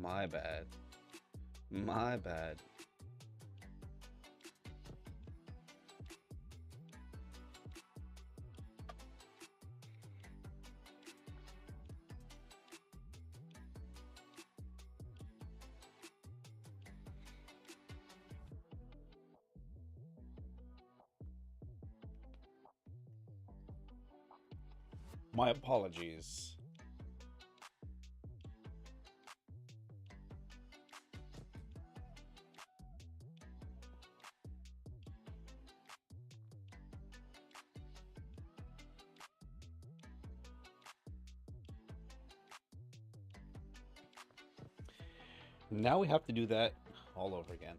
My bad. My bad. My apologies. Now we have to do that all over again.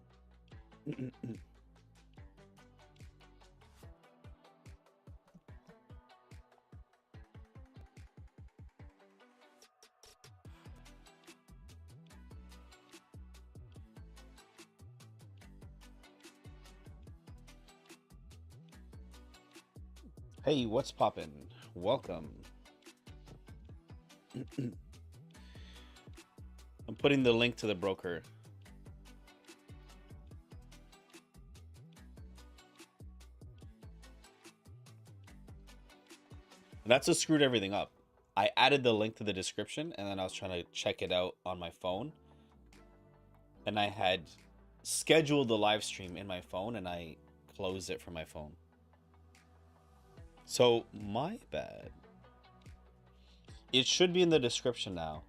Hey, what's poppin'? Welcome. I'm putting the link to the broker. That's what screwed everything up. I added the link to the description and then I was trying to check it out on my phone. And I had scheduled the live stream in my phone and I closed it from my phone. So, my bad. It should be in the description now.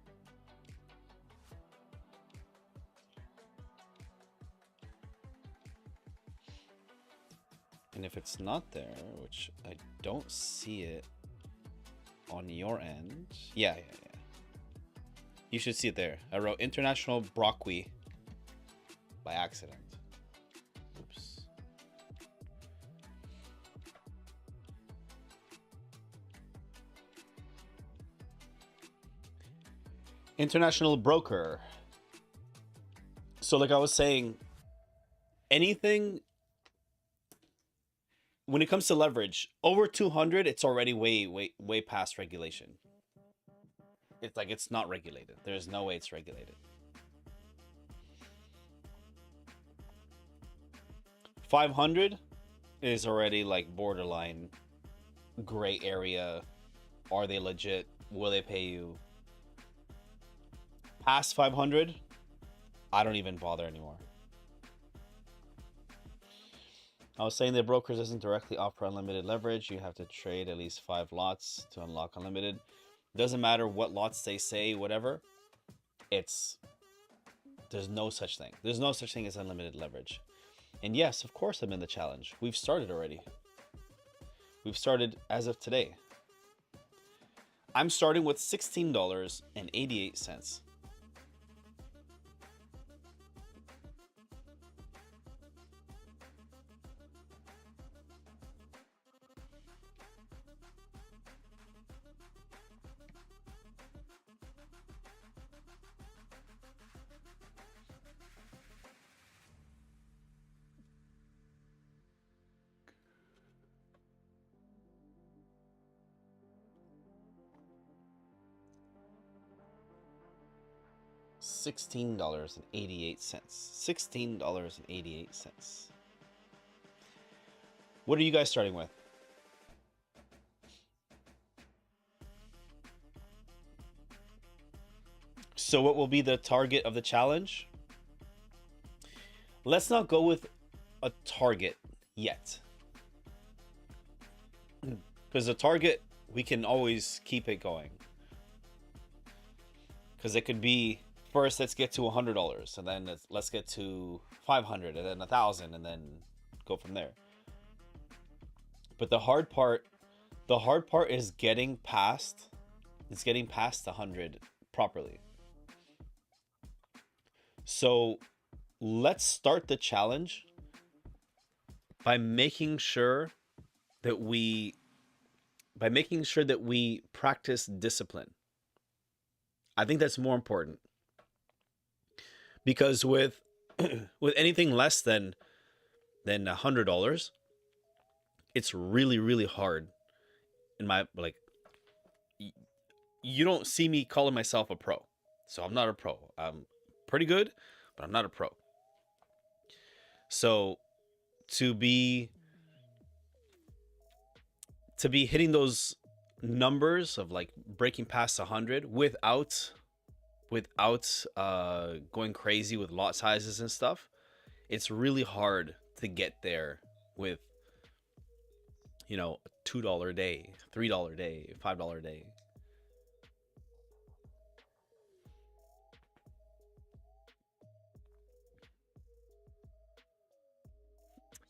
And if it's not there, which I don't see it on your end. Yeah. You should see it there. I wrote International Broccoli by accident. Oops. International broker. So like I was saying, anything when it comes to leverage over 200, it's already way past regulation. It's like it's not regulated. There's no way it's regulated. 500 is already like borderline gray area. Are they legit? Will they pay you? Past 500, I don't even bother anymore. I was saying that brokers doesn't directly offer unlimited leverage. You have to trade at least 5 lots to unlock unlimited. Doesn't matter what lots they say, whatever. There's no such thing. There's no such thing as unlimited leverage. And yes, of course I'm in the challenge. We've started already. We've started as of today. I'm starting with $16.88. $16.88. $16.88. What are you guys starting with? So what will be the target of the challenge? Let's not go with a target yet. Because the target, we can always keep it going. Because it could be, first let's get to $100, and then let's get to 500, and then 1,000, and then go from there. But the hard part is getting past 100 properly. So let's start the challenge by making sure that we practice discipline. I think that's more important, because with anything less than $100, it's really hard. In my, like, you don't see me calling myself a pro, so I'm not a pro. pretty good, but I'm not a pro. So to be hitting those numbers of like breaking past 100 without going crazy with lot sizes and stuff, it's really hard to get there with, you know, a $2 a day, $3 a day, $5 a day.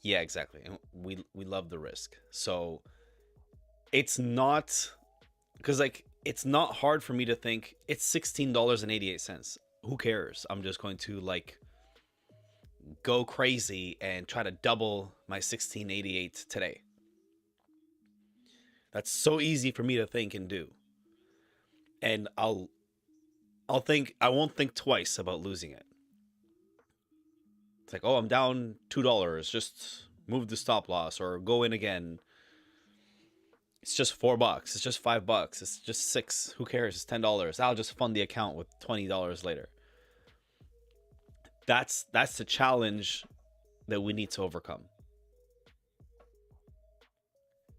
Yeah, exactly. And we love the risk. So it's not, because like it's not hard for me to think it's $16.88. Who cares? I'm just going to like go crazy and try to double my 1688 today. That's so easy for me to think and do. And I won't think twice about losing it. It's like, oh, I'm down $2, just move the stop loss or go in again. It's just $4. It's just $5. It's just $6. Who cares? It's $10. I'll just fund the account with $20 later. That's the challenge that we need to overcome.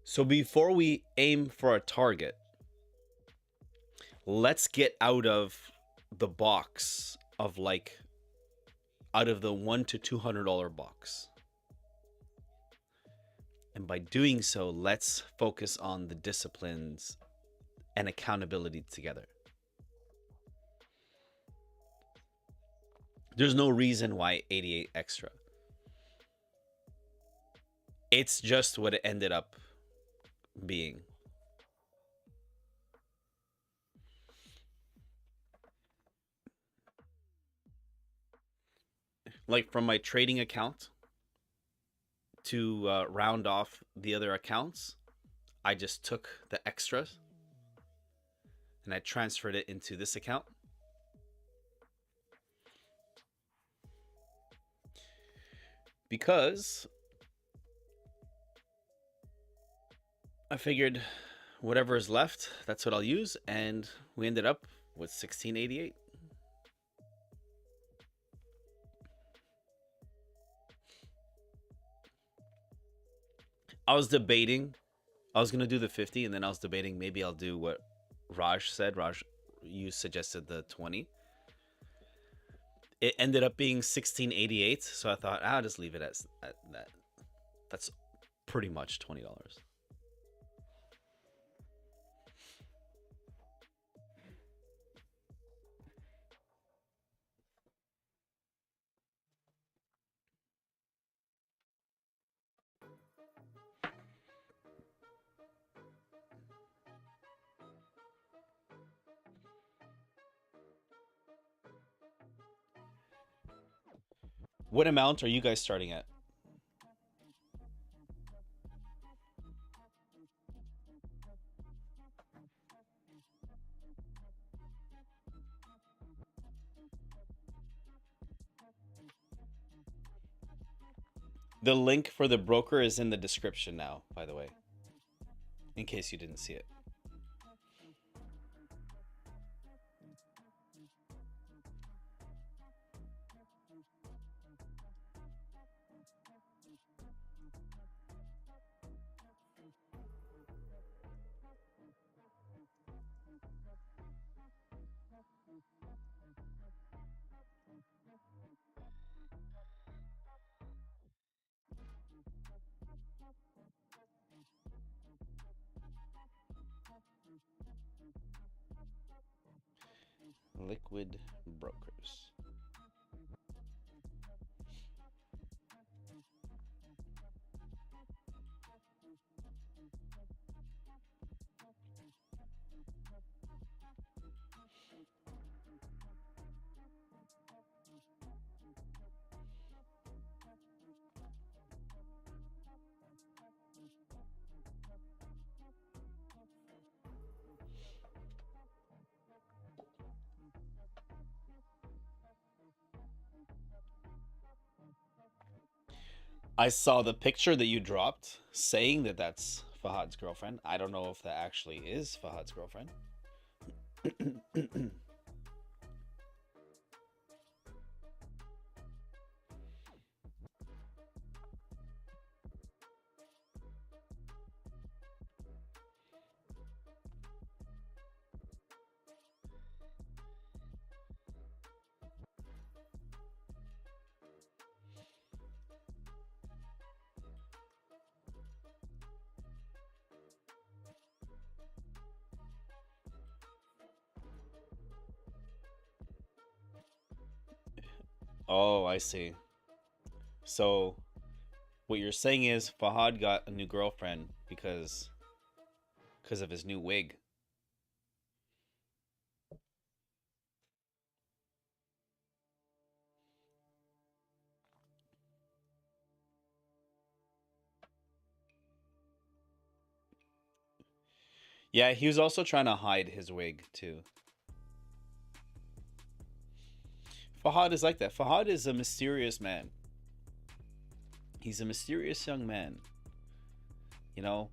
So before we aim for a target, let's get out of the box of like out of the $100 to $200 box. And by doing so, let's focus on the disciplines and accountability together. There's no reason why 88 extra. It's just what it ended up being. Like from my trading account to round off the other accounts, I just took the extras and I transferred it into this account. Because I figured whatever is left, that's what I'll use. And we ended up with 1688. I was debating. I was going to do the 50, and then I was debating maybe I'll do what Raj said. Raj, you suggested the 20. It ended up being 1688, so I thought I'll just leave it at that. That's pretty much $20. What amount are you guys starting at? The link for the broker is in the description now, by the way, in case you didn't see it. Liquid brokers. I saw the picture that you dropped saying that that's Fahad's girlfriend. I don't know if that actually is Fahad's girlfriend. Oh, I see. So what you're saying is Fahad got a new girlfriend because of his new wig. Yeah, he was also trying to hide his wig too. Fahad is like that. Fahad is a mysterious man. He's a mysterious young man. You know,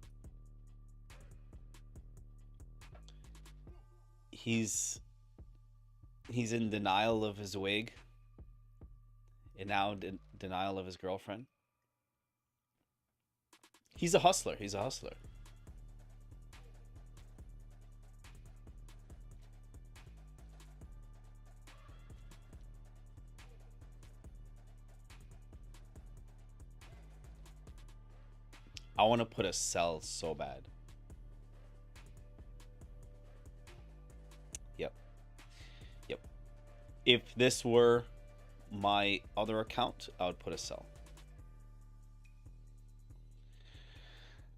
he's he's in denial of his wig and now denial of his girlfriend. He's a hustler. He's a hustler. I want to put a cell so bad. Yep. Yep. If this were my other account, I would put a cell.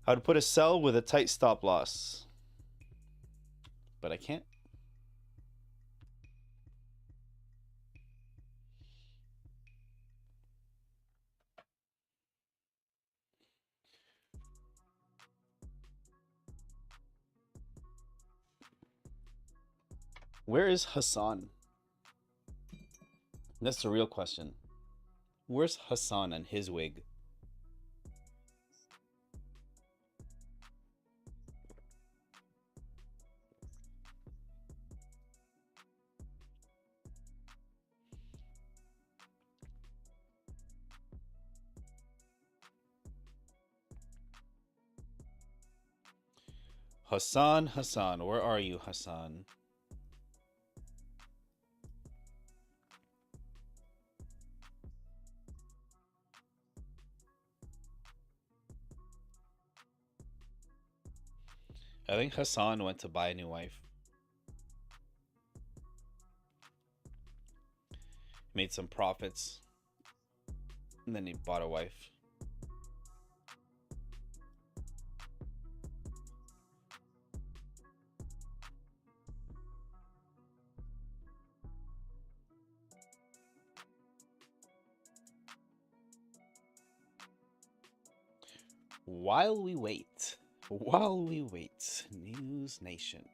I would put a cell with a tight stop loss. But I can't. Where is Hassan? That's the real question. Where's Hassan and his wig? Hassan, Hassan, where are you, Hassan? I think Hassan went to buy a new wife. Made some profits. And then he bought a wife. While we wait, News Nation.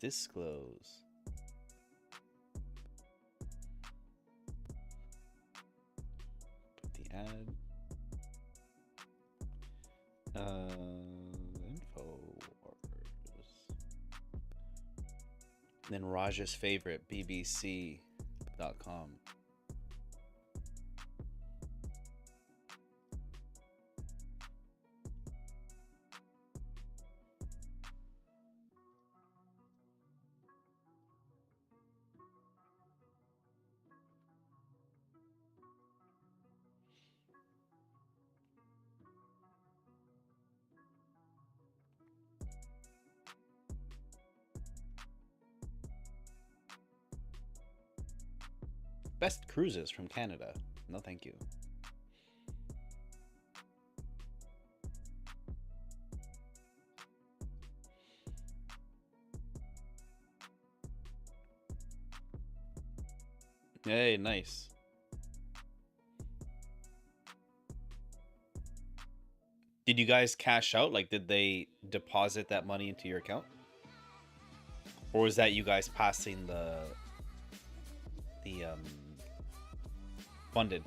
Disclose. Put the ad. Info. Then Raj's favorite, BBC.com. Best cruises from Canada. No, thank you. Hey, nice. Did you guys cash out? Like, did they deposit that money into your account? Or was that you guys passing the funded?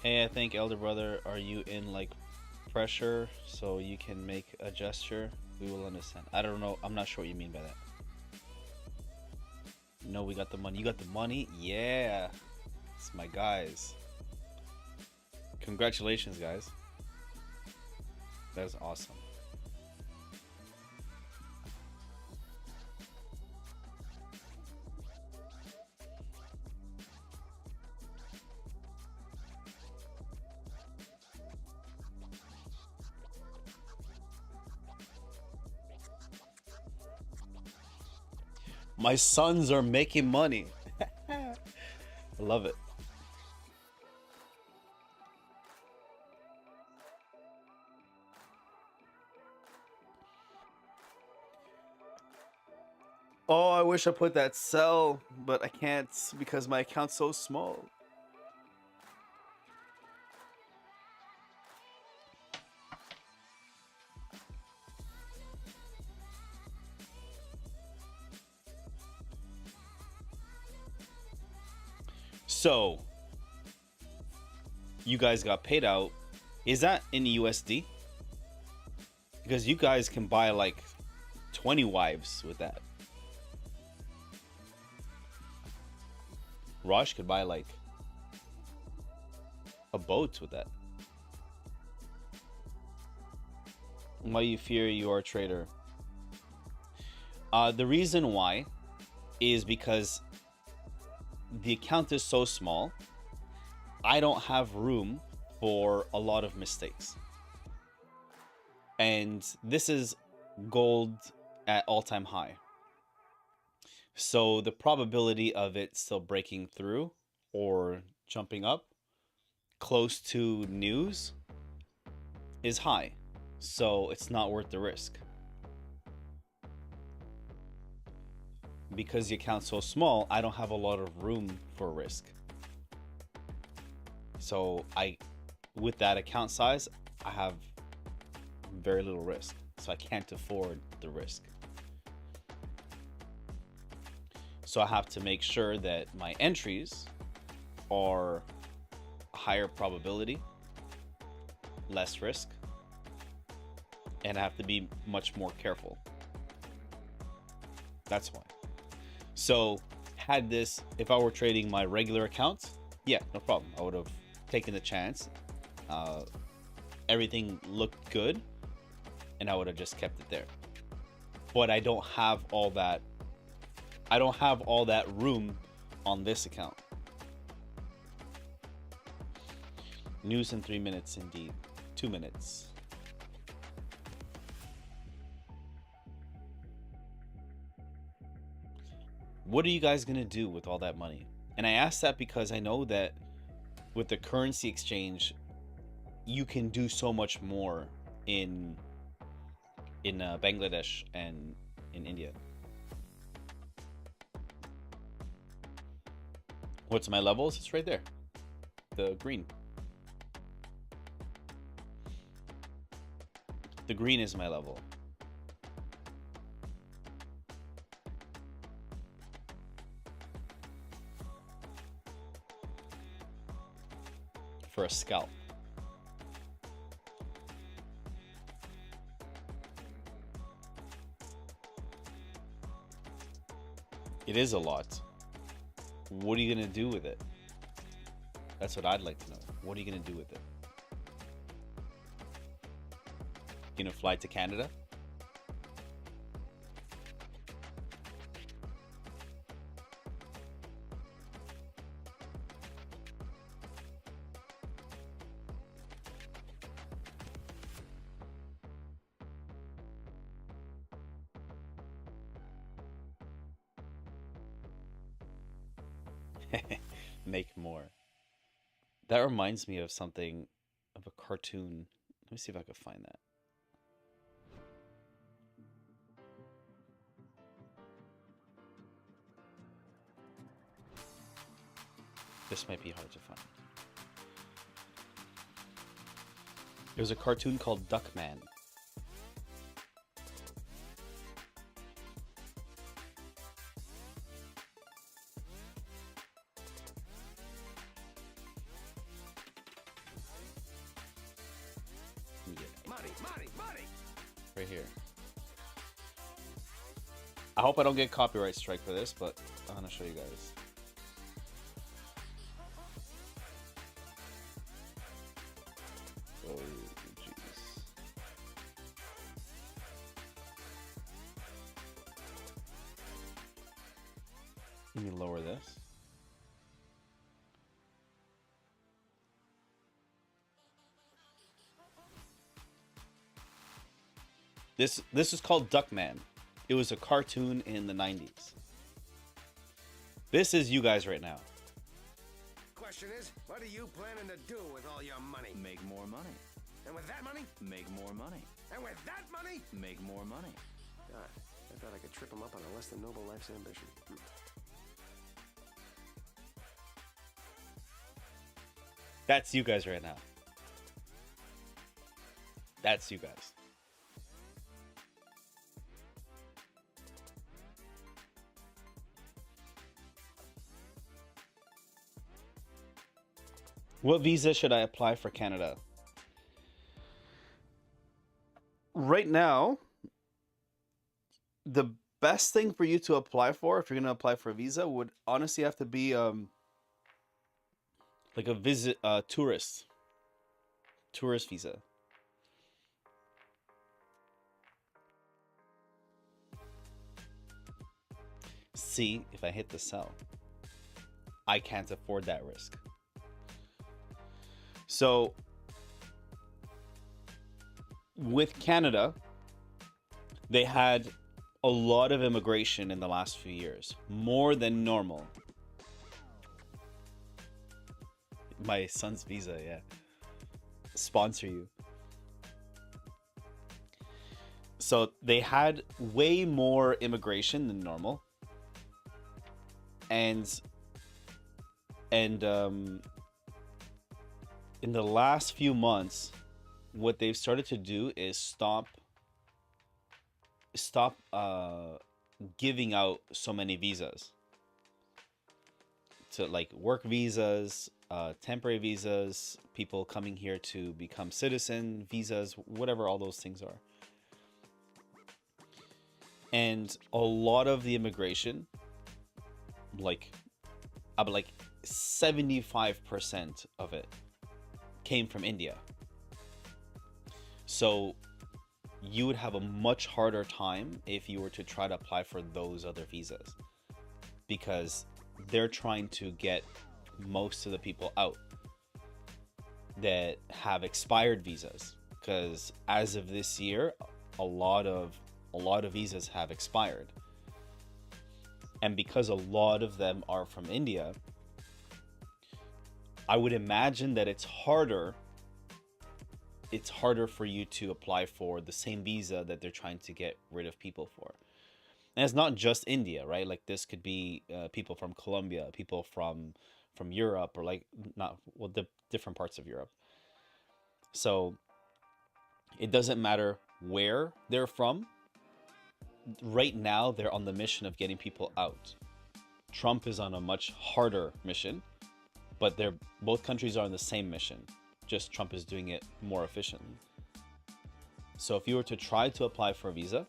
Hey, I think Elder Brother, are you in like pressure so you can make a gesture? We will understand. I don't know. I'm not sure what you mean by that. No, we got the money. You got the money? Yeah. It's my guys. Congratulations, guys. That is awesome. My sons are making money. I love it. Oh, I wish I put that sell, but I can't because my account's so small. So, you guys got paid out. Is that in USD? Because you guys can buy like 20 wives with that. Raj could buy like a boat with that. Why do you fear you are a trader? The reason why is because the account is so small. I don't have room for a lot of mistakes. And this is gold at all-time high. So the probability of it still breaking through or jumping up close to news is high. So it's not worth the risk. Because the account's so small, I don't have a lot of room for risk. So with that account size, I have very little risk. So I can't afford the risk. So I have to make sure that my entries are higher probability, less risk, and I have to be much more careful. That's why. So if I were trading my regular account, yeah, no problem. I would have taken the chance. Everything looked good, and I would have just kept it there. But I don't have all that. I don't have all that room on this account. News in 3 minutes, indeed. 2 minutes. What are you guys gonna do with all that money? And I ask that because I know that with the currency exchange, you can do so much more in Bangladesh and in India. What's my levels? It's right there. The green. The green is my level. For a scalp. It is a lot. What are you gonna do with it? That's what I'd like to know. What are you gonna do with it? You gonna fly to Canada? Make more. That reminds me of something, of a cartoon. Let me see if I can find that. This might be hard to find. There was a cartoon called Duckman. Money. Right here. I hope I don't get copyright strike for this, but I'm gonna show you guys. Oh, jeez. Let me lower this. This is called Duckman. It was a cartoon in the 90s. This is you guys right now. Question is, what are you planning to do with all your money? Make more money. And with that money? Make more money. And with that money? Make more money. God, I thought I could trip him up on a less than noble life's ambition. That's you guys right now. That's you guys. What visa should I apply for Canada? Right now, the best thing for you to apply for, if you're going to apply for a visa, would honestly have to be like a tourist visa. See, if I hit the sell, I can't afford that risk. So with Canada, they had a lot of immigration in the last few years, more than normal. My son's visa, yeah. Sponsor you. So they had way more immigration than normal. And in the last few months, what they've started to do is stop giving out so many visas. To like work visas, temporary visas, people coming here to become citizen visas, whatever all those things are. And a lot of the immigration, like 75% of it came from India. So you would have a much harder time if you were to try to apply for those other visas, because they're trying to get most of the people out that have expired visas, because as of this year, a lot of visas have expired. And because a lot of them are from India, I would imagine that it's harder for you to apply for the same visa that they're trying to get rid of people for. And it's not just India, right? Like this could be people from Colombia, people from Europe, or like the different parts of Europe. So it doesn't matter where they're from. Right now, they're on the mission of getting people out. Trump is on a much harder mission, but both countries are on the same mission. Just Trump is doing it more efficiently. So if you were to try to apply for a visa,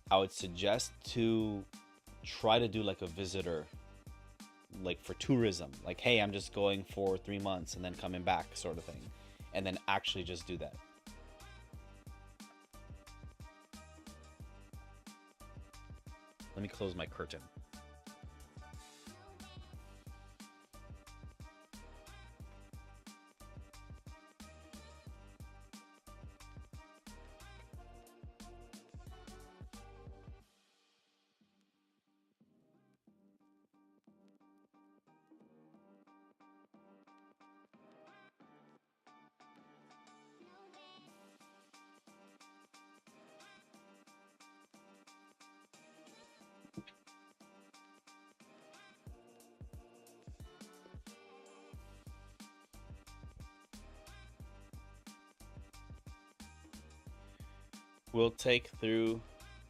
I would suggest to try to do like a visitor, like for tourism. Like, hey, I'm just going for 3 months and then coming back sort of thing. And then actually just do that. Let me close my curtain. We'll take through.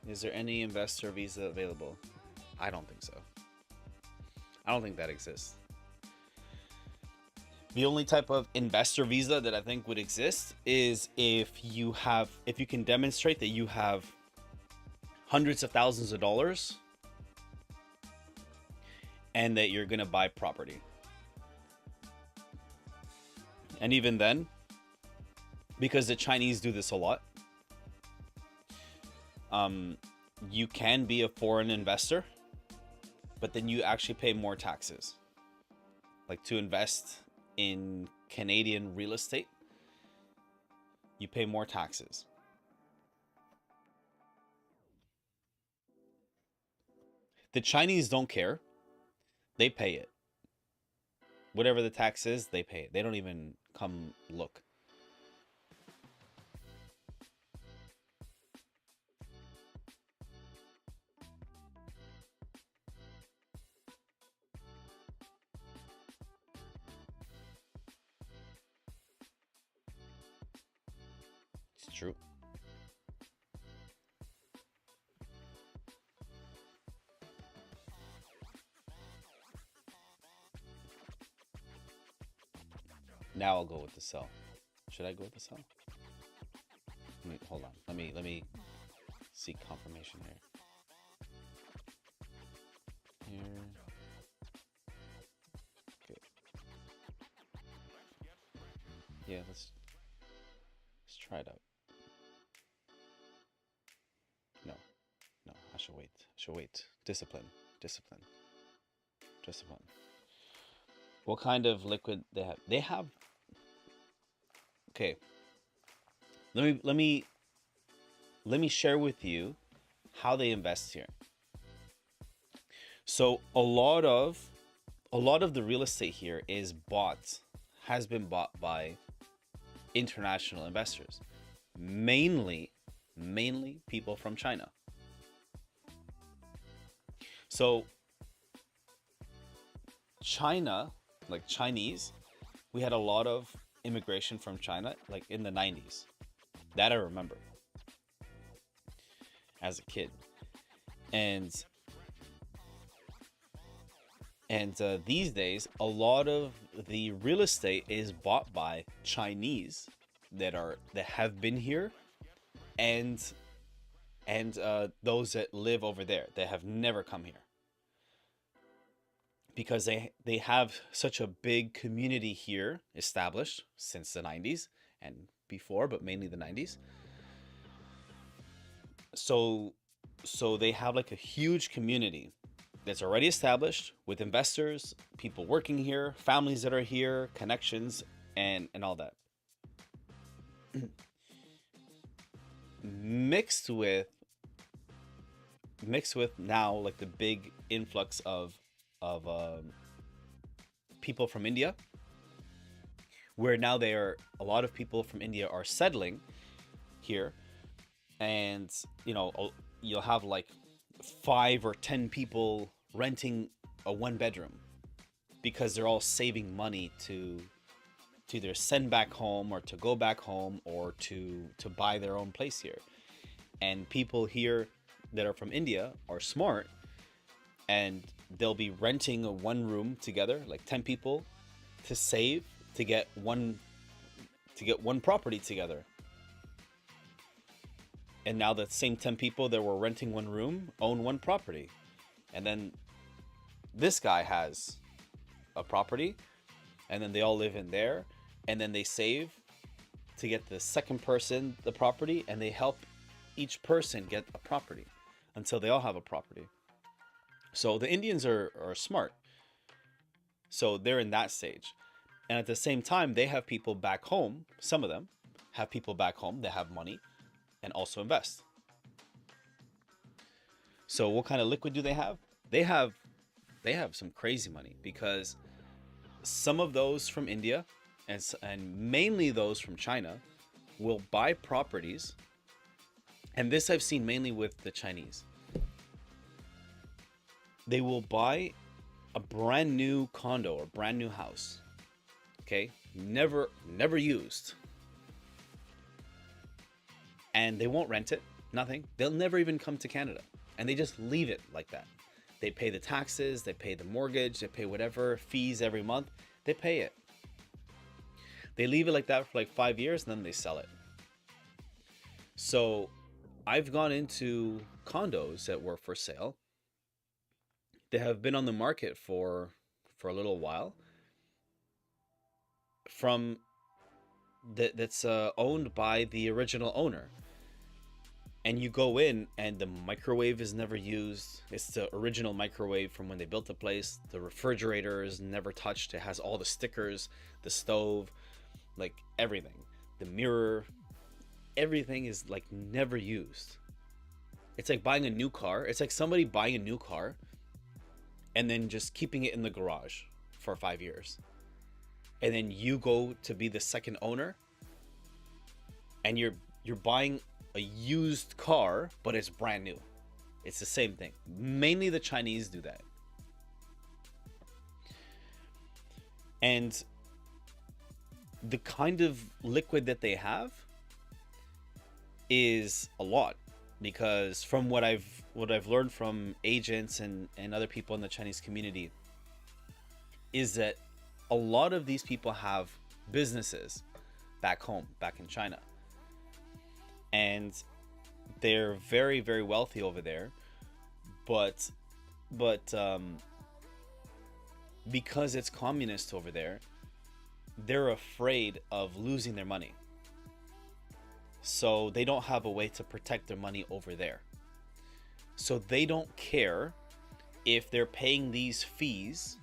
Is there any investor visa available? I don't think so. I don't think that exists. The only type of investor visa that I think would exist is if you can demonstrate that you have hundreds of thousands of dollars and that you're going to buy property. And even then, because the Chinese do this a lot, you can be a foreign investor, but then you actually pay more taxes. Like to invest in Canadian real estate, you pay more taxes. The Chinese don't care. They pay it. Whatever the tax is, they pay it. They don't even come look. It's true. Now I'll go with the sell. Should I go with the sell? Hold on. Let me seek confirmation here. Okay. Yeah, let's try it out. No, I should wait. Discipline. What kind of liquid they have? They have. Okay. Let me share with you how they invest here. So a lot of the real estate here has been bought by international investors, mainly people from China. So China, like Chinese, we had a lot of immigration from China, like in the 90s. That I remember as a kid. And these days, a lot of the real estate is bought by Chinese that have been here, and those that live over there that have never come here, because they have such a big community here established since the 90s and before, but mainly the 90s. So they have like a huge community that's already established with investors, people working here, families that are here, connections, and all that. mixed with now like the big influx of people from India, where now a lot of people from India are settling here, and you'll have like 5 or 10 people renting a 1-bedroom because they're all saving money to either send back home or to go back home or to buy their own place here. And people here that are from India are smart, and they'll be renting a 1-room together, like 10 people, to save to get one property together. And now the same 10 people that were renting 1 room own 1 property. And then this guy has a property, and then they all live in there, and then they save to get the second person the property, and they help each person get a property until they all have a property. So the Indians are smart. So they're in that stage. And at the same time, they have people back home. Some of them have people back home that have money and also invest. So what kind of liquid do they have? They have some crazy money, because some of those from India and mainly those from China will buy properties. And this I've seen mainly with the Chinese. They will buy a brand new condo or brand new house. Okay? Never used. And they won't rent it, nothing. They'll never even come to Canada. And they just leave it like that. They pay the taxes, they pay the mortgage, they pay whatever fees every month. They pay it. They leave it like that for like 5 years, and then they sell it. So I've gone into condos that were for sale. They have been on the market for a little while. That's owned by the original owner. And you go in, and the microwave is never used. It's the original microwave from when they built the place. The refrigerator is never touched. It has all the stickers, the stove, like everything. The mirror, everything is like never used. It's like buying a new car. It's like somebody buying a new car and then just keeping it in the garage for 5 years. And then you go to be the second owner, and you're buying a used car, but it's brand new. It's the same thing. Mainly the Chinese do that. And the kind of liquid that they have is a lot, because from what I've learned from agents and other people in the Chinese community is that a lot of these people have businesses back home, back in China, and they're very, very wealthy over there, but because it's communist over there, they're afraid of losing their money, so they don't have a way to protect their money over there. So they don't care if they're paying these fees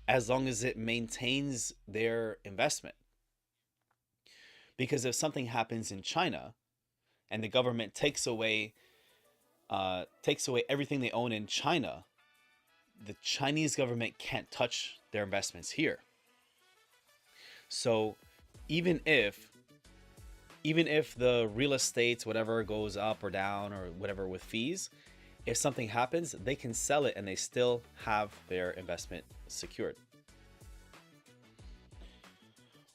as long as it maintains their investment. Because if something happens in China and the government takes away everything they own in China, the Chinese government can't touch their investments here. So even if the real estate, whatever, goes up or down or whatever with fees, if something happens, they can sell it and they still have their investment secured.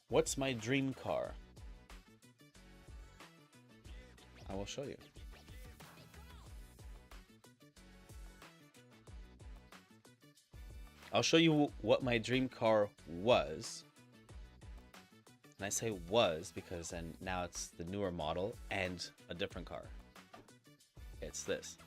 What's my dream car? I will show you. I'll show you what my dream car was. And I say was because then now it's the newer model and a different car. It's this.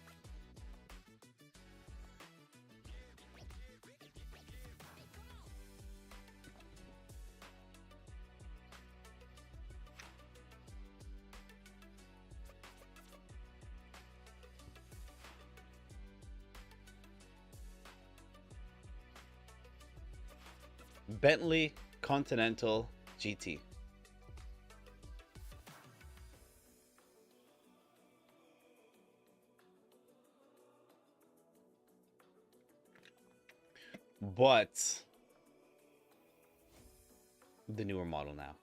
Bentley Continental GT. But the newer model now.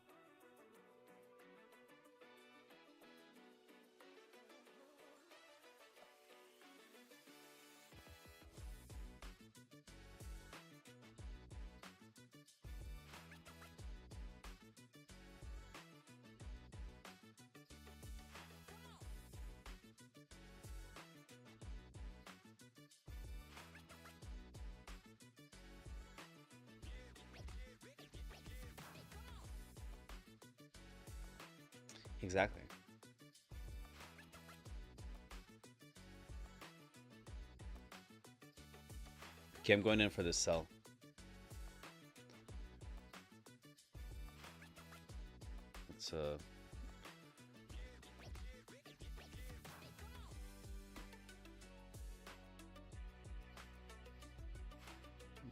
Exactly. Okay, I'm going in for this sell. Let's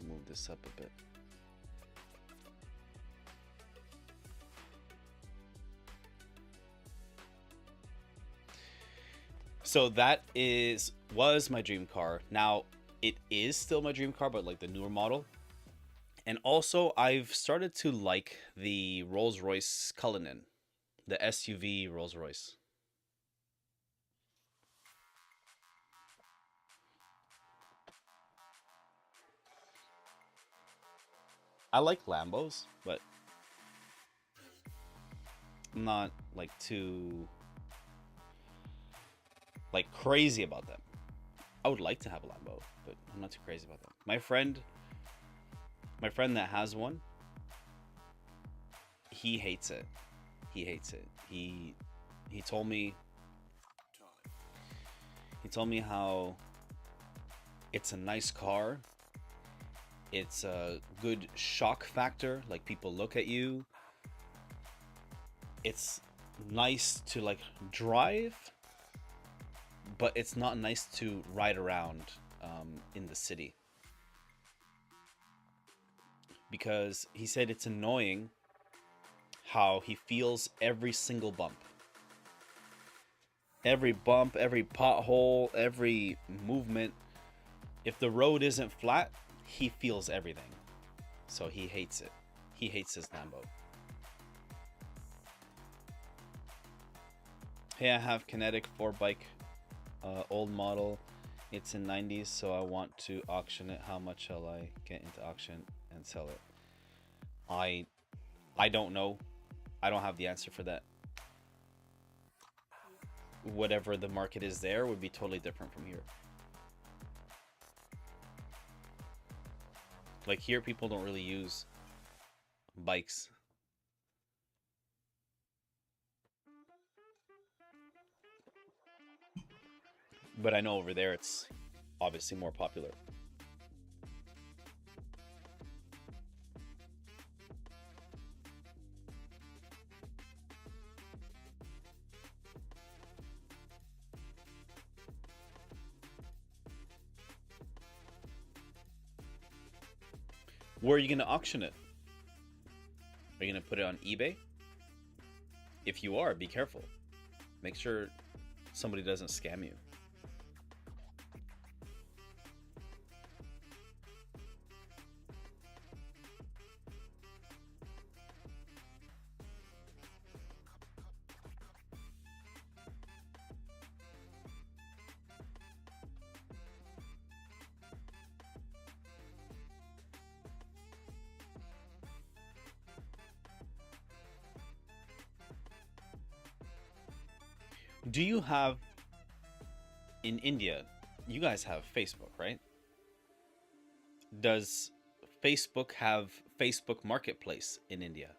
move this up a bit. So that was my dream car. Now it is still my dream car, but like the newer model. And also I've started to like the Rolls-Royce Cullinan, the SUV Rolls-Royce. I like Lambos, but I'm not like too like crazy about them. I would like to have a Lambo, but I'm not too crazy about them. My friend that has one, he hates it. He hates it. He told me how it's a nice car. It's a good shock factor, like people look at you. It's nice to like drive, but it's not nice to ride around in the city. Because he said it's annoying how he feels every single bump. Every bump, every pothole, every movement. If the road isn't flat, he feels everything. So he hates it. He hates his Lambo. Hey, I have Kinetic 4 bike, old model. It's in 90s, so I want to auction it. How much shall I get into auction and sell it? I don't know. I don't have the answer for that. Whatever the market is there would be totally different from here. Like here, people don't really use bikes. But I know over there it's obviously more popular. Where are you going to auction it? Are you going to put it on eBay? If you are, be careful. Make sure somebody doesn't scam you. Do you have, in India, you guys have Facebook, right? Does Facebook have Facebook Marketplace in India?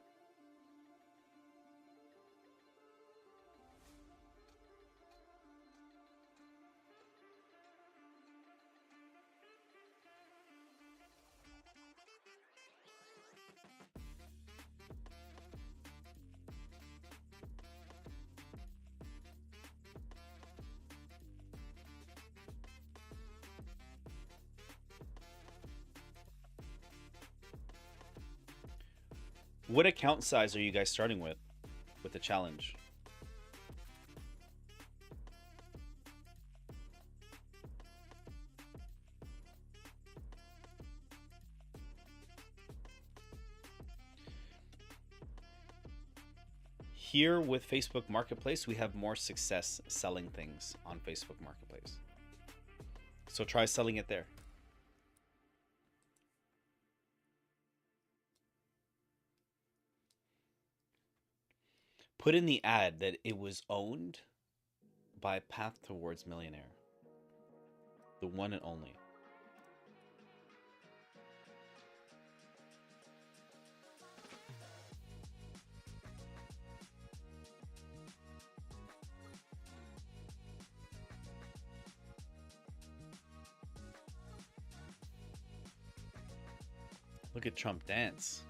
What account size are you guys starting with the challenge? Here with Facebook Marketplace, we have more success selling things on Facebook Marketplace. So try selling it there. Put in the ad that it was owned by Path Towards Millionaire. The one and only. Look at Trump dance.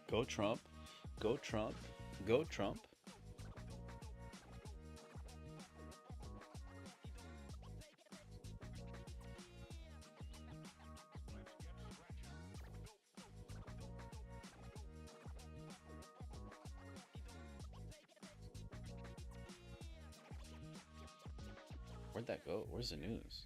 Go Trump, go Trump, go Trump. Where'd that go? Where's the news?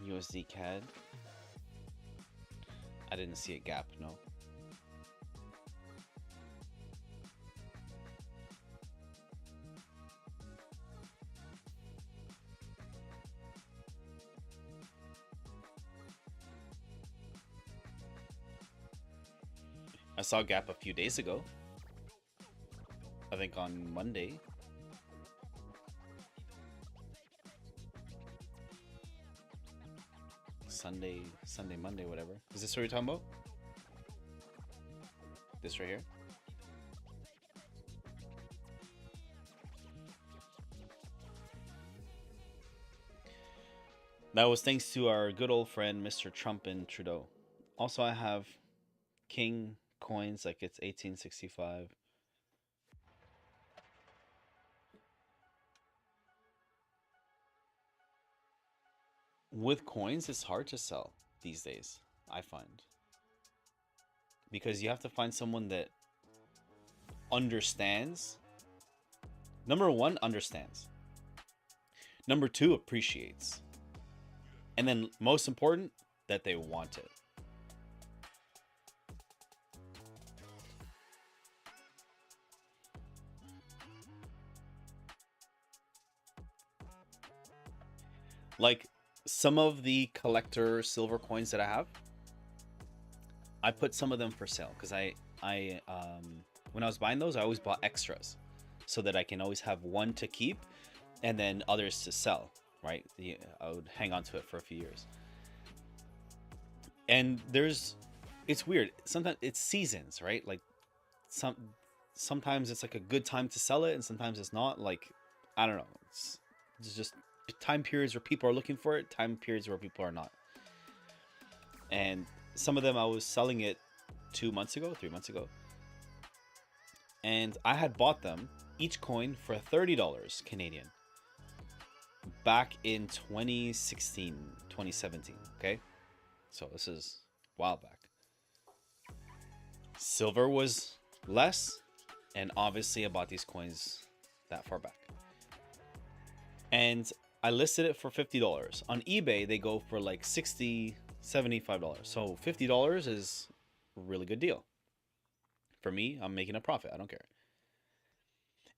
USD CAD. I didn't see a gap, no. I saw a gap a few days ago. I think on Monday. Sunday, Monday, whatever. Is this what you're talking about? This right here? That was thanks to our good old friend, Mr. Trump and Trudeau. Also, I have King coins, like it's 1865. with coins, it's hard to sell these days, I find. Because you have to find someone that understands. Number one, understands. Number two, appreciates. And then most important, that they want it. Like some of the collector silver coins that I put some of them for sale because I when I was buying those, I always bought extras so that I can always have one to keep and then others to sell, right? I would hang on to it for a few years. And it's weird. Sometimes it's seasons, right? Like sometimes it's like a good time to sell it and sometimes it's not. Like, I don't know. It's just time periods where people are looking for it, time periods where people are not. And some of them I was selling it 3 months ago, and I had bought them each coin for $30 Canadian back in 2016, 2017. Okay, so this is a while back. Silver was less, and obviously I bought these coins that far back, and I listed it for $50. On eBay they go for like $60, $75. So $50 is a really good deal. For me, I'm making a profit. I don't care.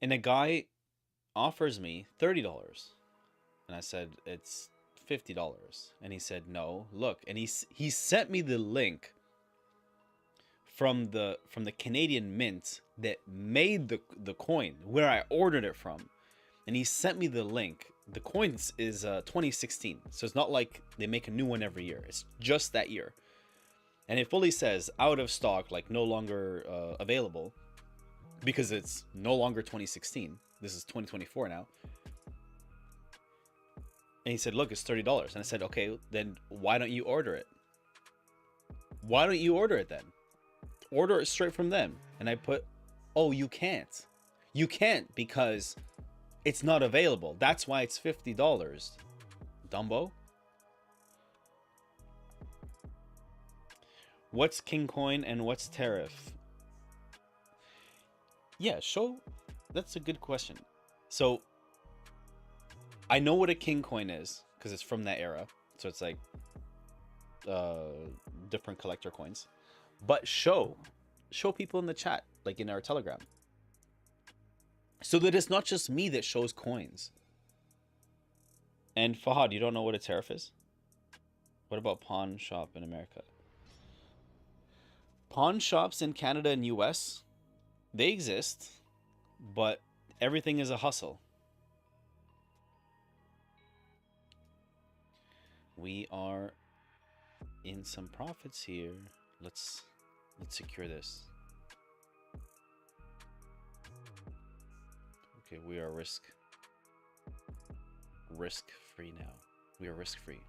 And a guy offers me $30. And I said, it's $50. And he said, no, look. And he sent me the link from the Canadian mint that made the coin, where I ordered it from. And he sent me the link. The coins is 2016. So it's not like they make a new one every year. It's just that year. And it fully says out of stock, like no longer available, because it's no longer 2016. This is 2024 now. And he said, look, it's $30. And I said, okay, then why don't you order it? Why don't you order it then? Order it straight from them. And I put, oh, you can't. You can't because it's not available. That's why it's $50. Dumbo. What's King Coin and what's tariff? Yeah, that's a good question. So I know what a King Coin is because it's from that era. So it's like different collector coins. But show people in the chat, like in our Telegram, so that it's not just me that shows coins. And Fahad, you don't know what a tariff is? What about pawn shop in America? Pawn shops in Canada and US, they exist, but everything is a hustle. We are in some profits here. Let's secure this. Okay, we are risk free now. We are risk free.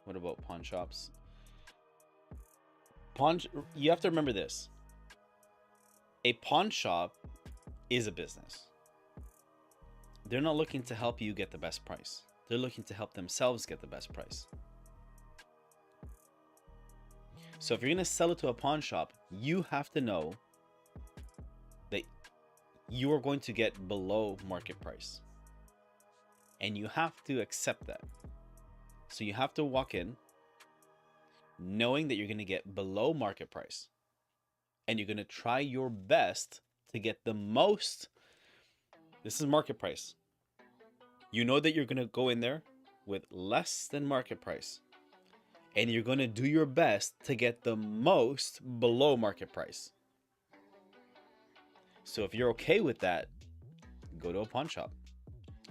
What about pawn shops? You have to remember this. A pawn shop is a business. They're not looking to help you get the best price. They're looking to help themselves get the best price. So if you're going to sell it to a pawn shop, you have to know that you are going to get below market price. And you have to accept that. So you have to walk in knowing that you're going to get below market price. And you're going to try your best to get the most. This is market price. You know that you're going to go in there with less than market price. And you're going to do your best to get the most below market price. So if you're okay with that, go to a pawn shop.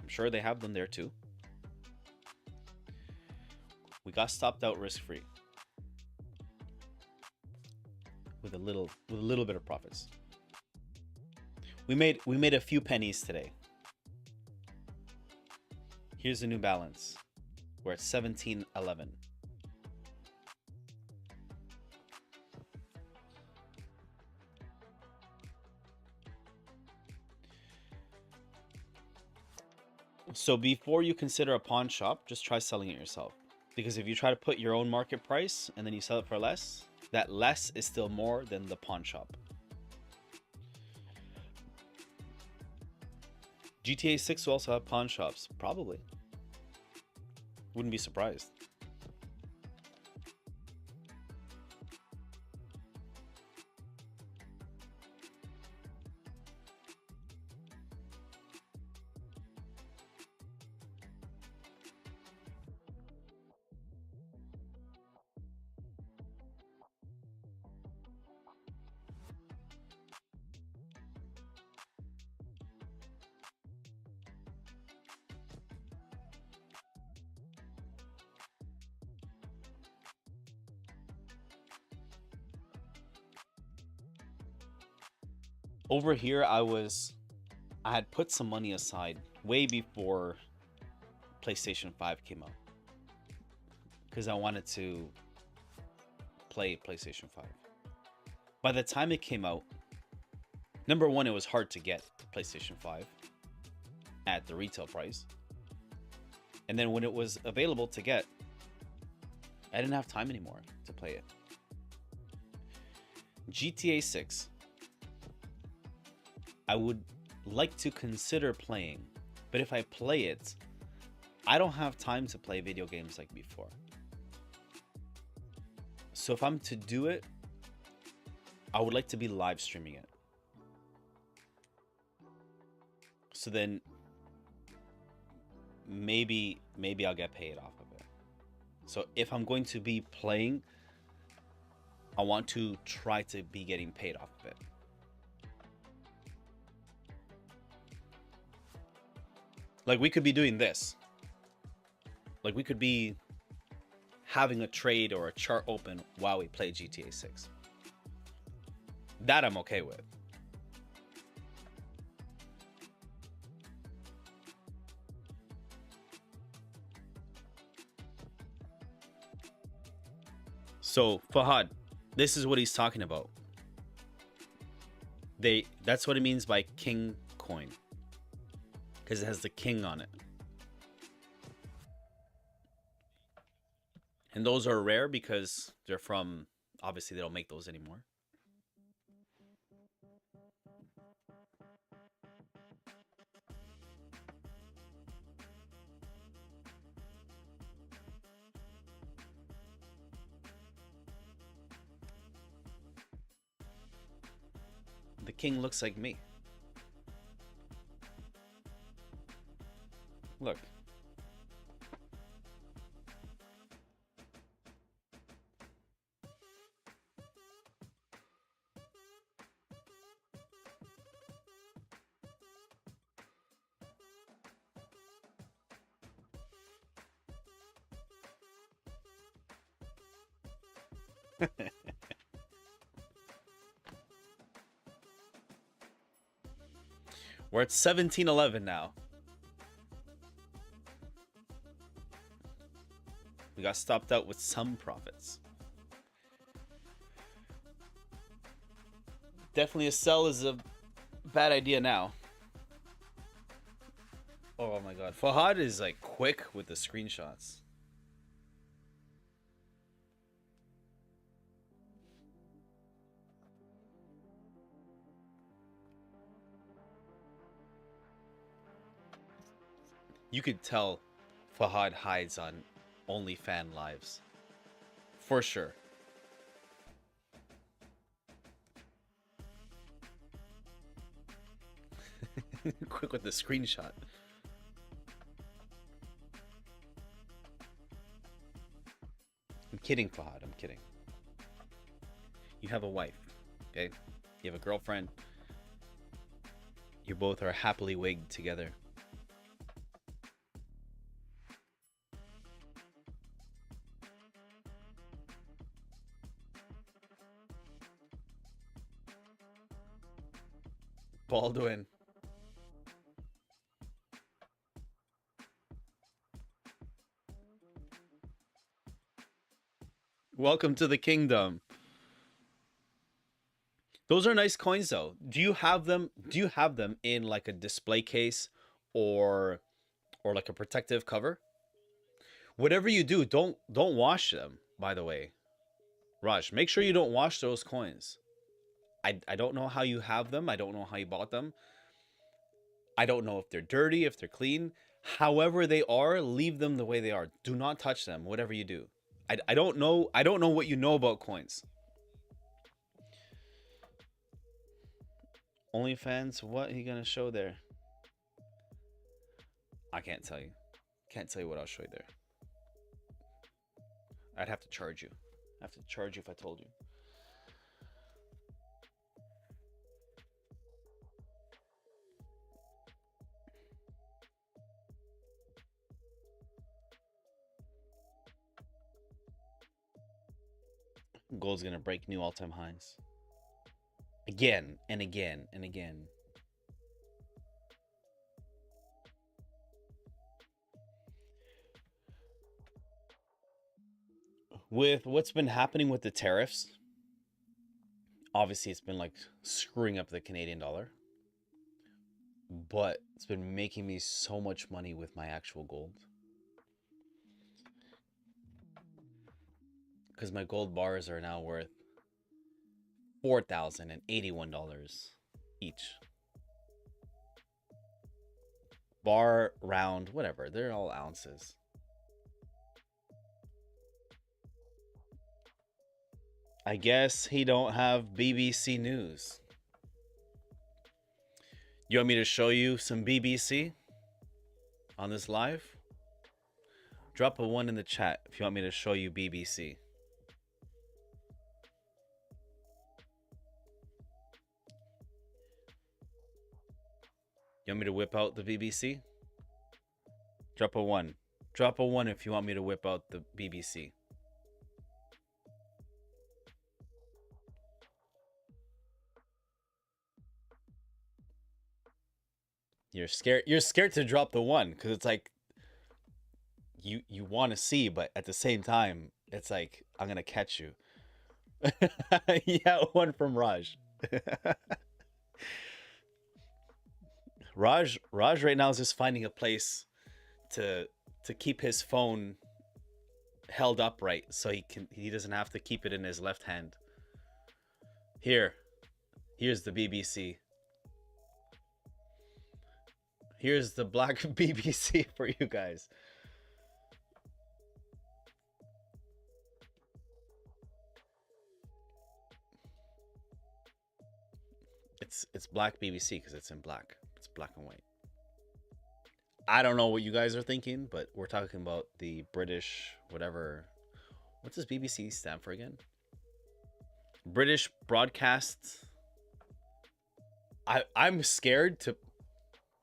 I'm sure they have them there too. We got stopped out risk-free. With a little bit of profits. We made a few pennies today. Here's the New Balance. We're at 17.11. So before you consider a pawn shop, just try selling it yourself. Because if you try to put your own market price and then you sell it for less, that less is still more than the pawn shop. GTA 6 will also have pawn shops, probably. Wouldn't be surprised. Over here, I had put some money aside way before PlayStation 5 came out. Because I wanted to play PlayStation 5. By the time it came out, number one, it was hard to get PlayStation 5 at the retail price. And then when it was available to get, I didn't have time anymore to play it. GTA 6, I would like to consider playing, but if I play it, I don't have time to play video games like before. So if I'm to do it, I would like to be live streaming it. So then maybe I'll get paid off of it. So if I'm going to be playing, I want to try to be getting paid off of it. Like, we could be doing this. Like, we could be having a trade or a chart open while we play GTA 6. That I'm okay with. So, Fahad, this is what he's talking about. That's what it means by king coin. Because it has the king on it. And those are rare because they're from, obviously they don't make those anymore. The king looks like me. Look. We're at 1711 now. We got stopped out with some profits. Definitely a sell is a bad idea now. Oh my god. Fahad is like quick with the screenshots. You could tell Fahad hides on OnlyFan lives. For sure. Quick with the screenshot. I'm kidding, Fahad. I'm kidding. You have a wife, okay? You have a girlfriend. You both are happily wigged together. Baldwin. Welcome to the kingdom. Those are nice coins though. Do you have them in like a display case or or like a protective cover. Whatever you do, don't wash them, by the way. Raj, make sure you don't wash those coins. I don't know how you have them. I don't know how you bought them. I don't know if they're dirty, if they're clean. However they are, leave them the way they are. Do not touch them, whatever you do. I don't know. I don't know what you know about coins. OnlyFans, what are you gonna show there? I can't tell you. Can't tell you what I'll show you there. I'd have to charge you. I have to charge you if I told you. Gold's gonna break new all-time highs. Again and again and again. With what's been happening with the tariffs, obviously it's been like screwing up the Canadian dollar. But it's been making me so much money with my actual gold. Because my gold bars are now worth $4,081 each. Bar, round, whatever. They're all ounces. I guess he don't have BBC News. You want me to show you some BBC on this live? Drop a 1 in the chat if you want me to show you BBC. You want me to whip out the BBC? Drop a 1. Drop a 1 if you want me to whip out the BBC. You're scared. You're scared to drop the 1 because it's like you want to see, but at the same time, it's like I'm gonna catch you. Yeah, 1 from Raj. Raj right now is just finding a place to keep his phone held upright so he doesn't have to keep it in his left hand. Here's the BBC. Here's the black BBC for you guys. It's black BBC because it's in black. It's black and white. I don't know what you guys are thinking, but we're talking about the British whatever. What does BBC stand for again? British Broadcast. I'm scared to.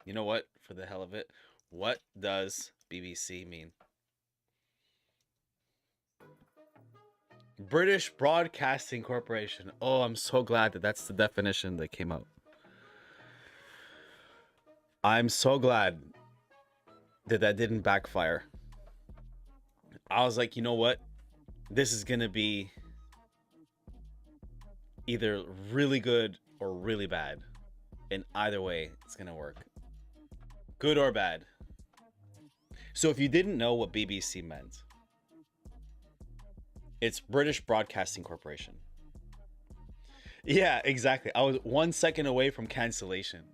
You know what? For the hell of it, what does BBC mean? British Broadcasting Corporation. Oh, I'm so glad that that's the definition that came out. I'm so glad that that didn't backfire. I was like, you know what? This is going to be either really good or really bad. And either way, it's going to work. Good or bad. So if you didn't know what BBC meant, it's British Broadcasting Corporation. Yeah, exactly. I was 1 second away from cancellation.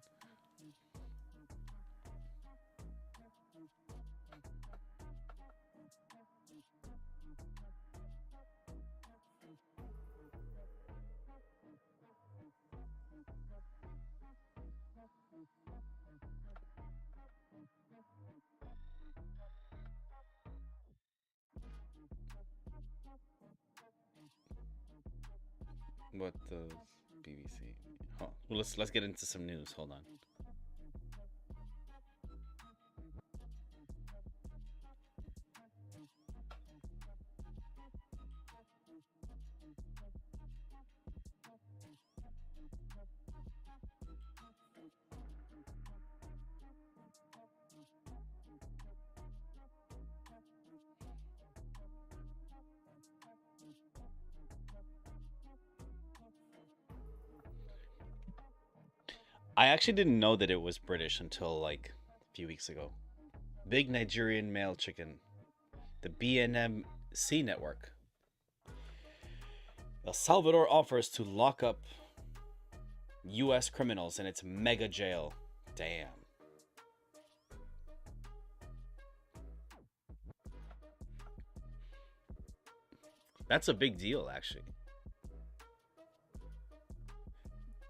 What does BBC? Oh, well, let's get into some news. Hold on. I actually didn't know that it was British until like a few weeks ago. Big Nigerian male chicken. The BNMC network. El Salvador offers to lock up US criminals in its mega jail. Damn. That's a big deal, actually.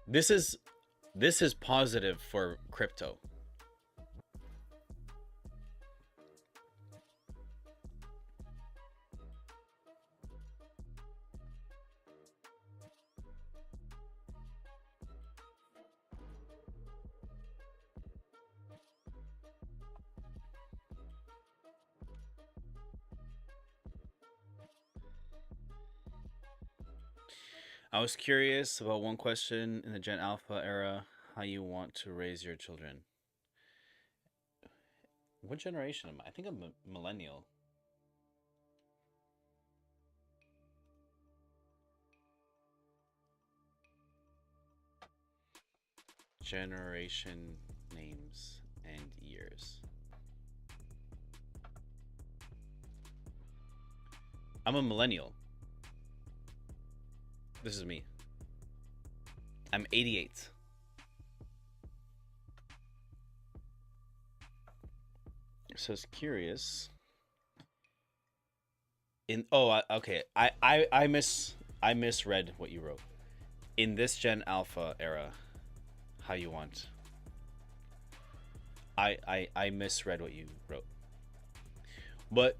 This is positive for crypto. I was curious about one question in the Gen Alpha era: how you want to raise your children. What generation am I? I think I'm a millennial. Generation names and years. I'm a millennial. This is me. I'm 88. So it's curious. Okay. I misread what you wrote. In this Gen Alpha era, how you want. I misread what you wrote. But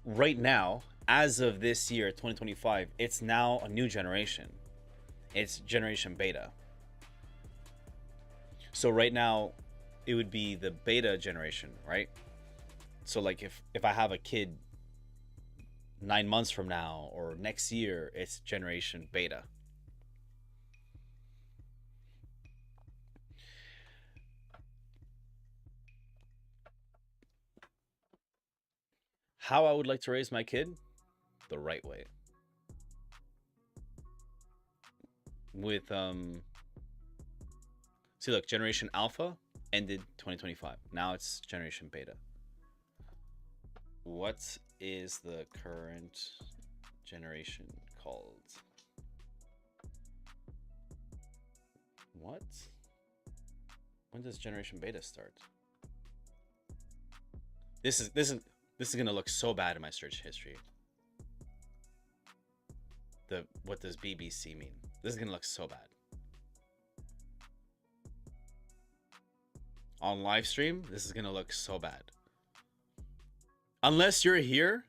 right now, as of this year, 2025, it's now a new generation. It's generation beta. So right now, it would be the beta generation, right? So like if I have a kid 9 months from now or next year, it's generation beta. How I would like to raise my kid? The right way. With see, look, generation alpha ended 2025. Now it's generation beta. What is the current generation called? What? When does generation beta start? This is gonna look so bad in my search history. What does BBC mean? This is gonna look so bad. On live stream, this is gonna look so bad. Unless you're here,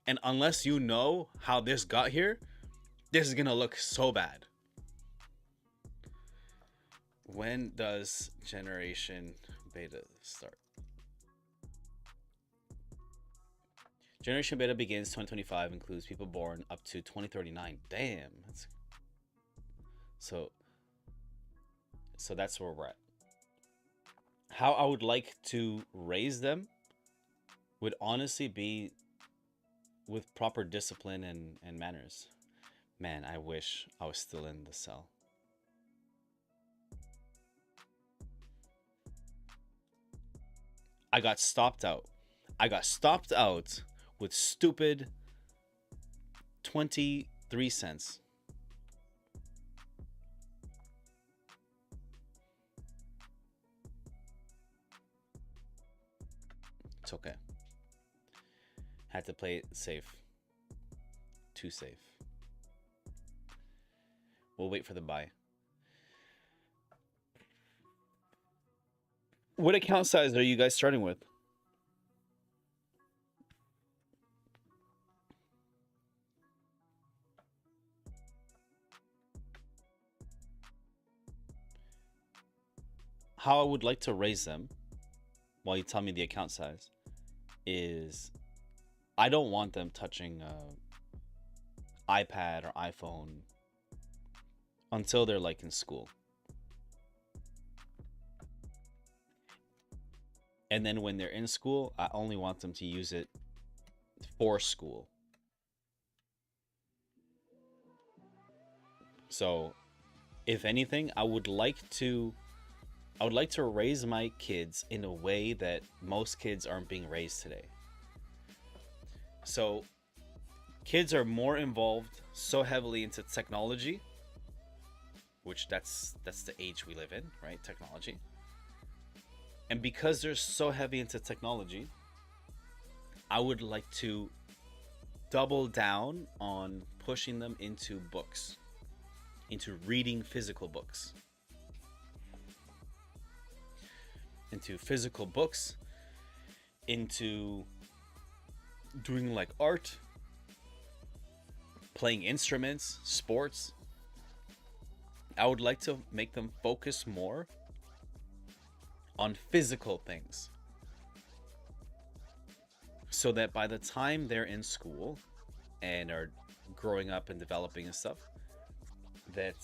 and unless you know how this got here, this is gonna look so bad. When does generation beta start? Generation beta begins 2025, includes people born up to 2039. Damn. So that's where we're at. How I would like to raise them would honestly be with proper discipline and manners. Man, I wish I was still in the cell. I got stopped out. With stupid 23 cents. It's okay. Had to play it safe. Too safe. We'll wait for the buy. What account size are you guys starting with? How I would like to raise them, while you tell me the account size, is I don't want them touching iPad or iPhone until they're like in school. And then when they're in school, I only want them to use it for school. So, if anything, I would like to I would like to raise my kids in a way that most kids aren't being raised today. So, kids are more involved so heavily into technology, which that's the age we live in, right? Technology. And because they're so heavy into technology, I would like to double down on pushing them into books, into reading physical books, into doing like art, playing instruments, sports. I would like to make them focus more on physical things so that by the time they're in school and are growing up and developing and stuff, that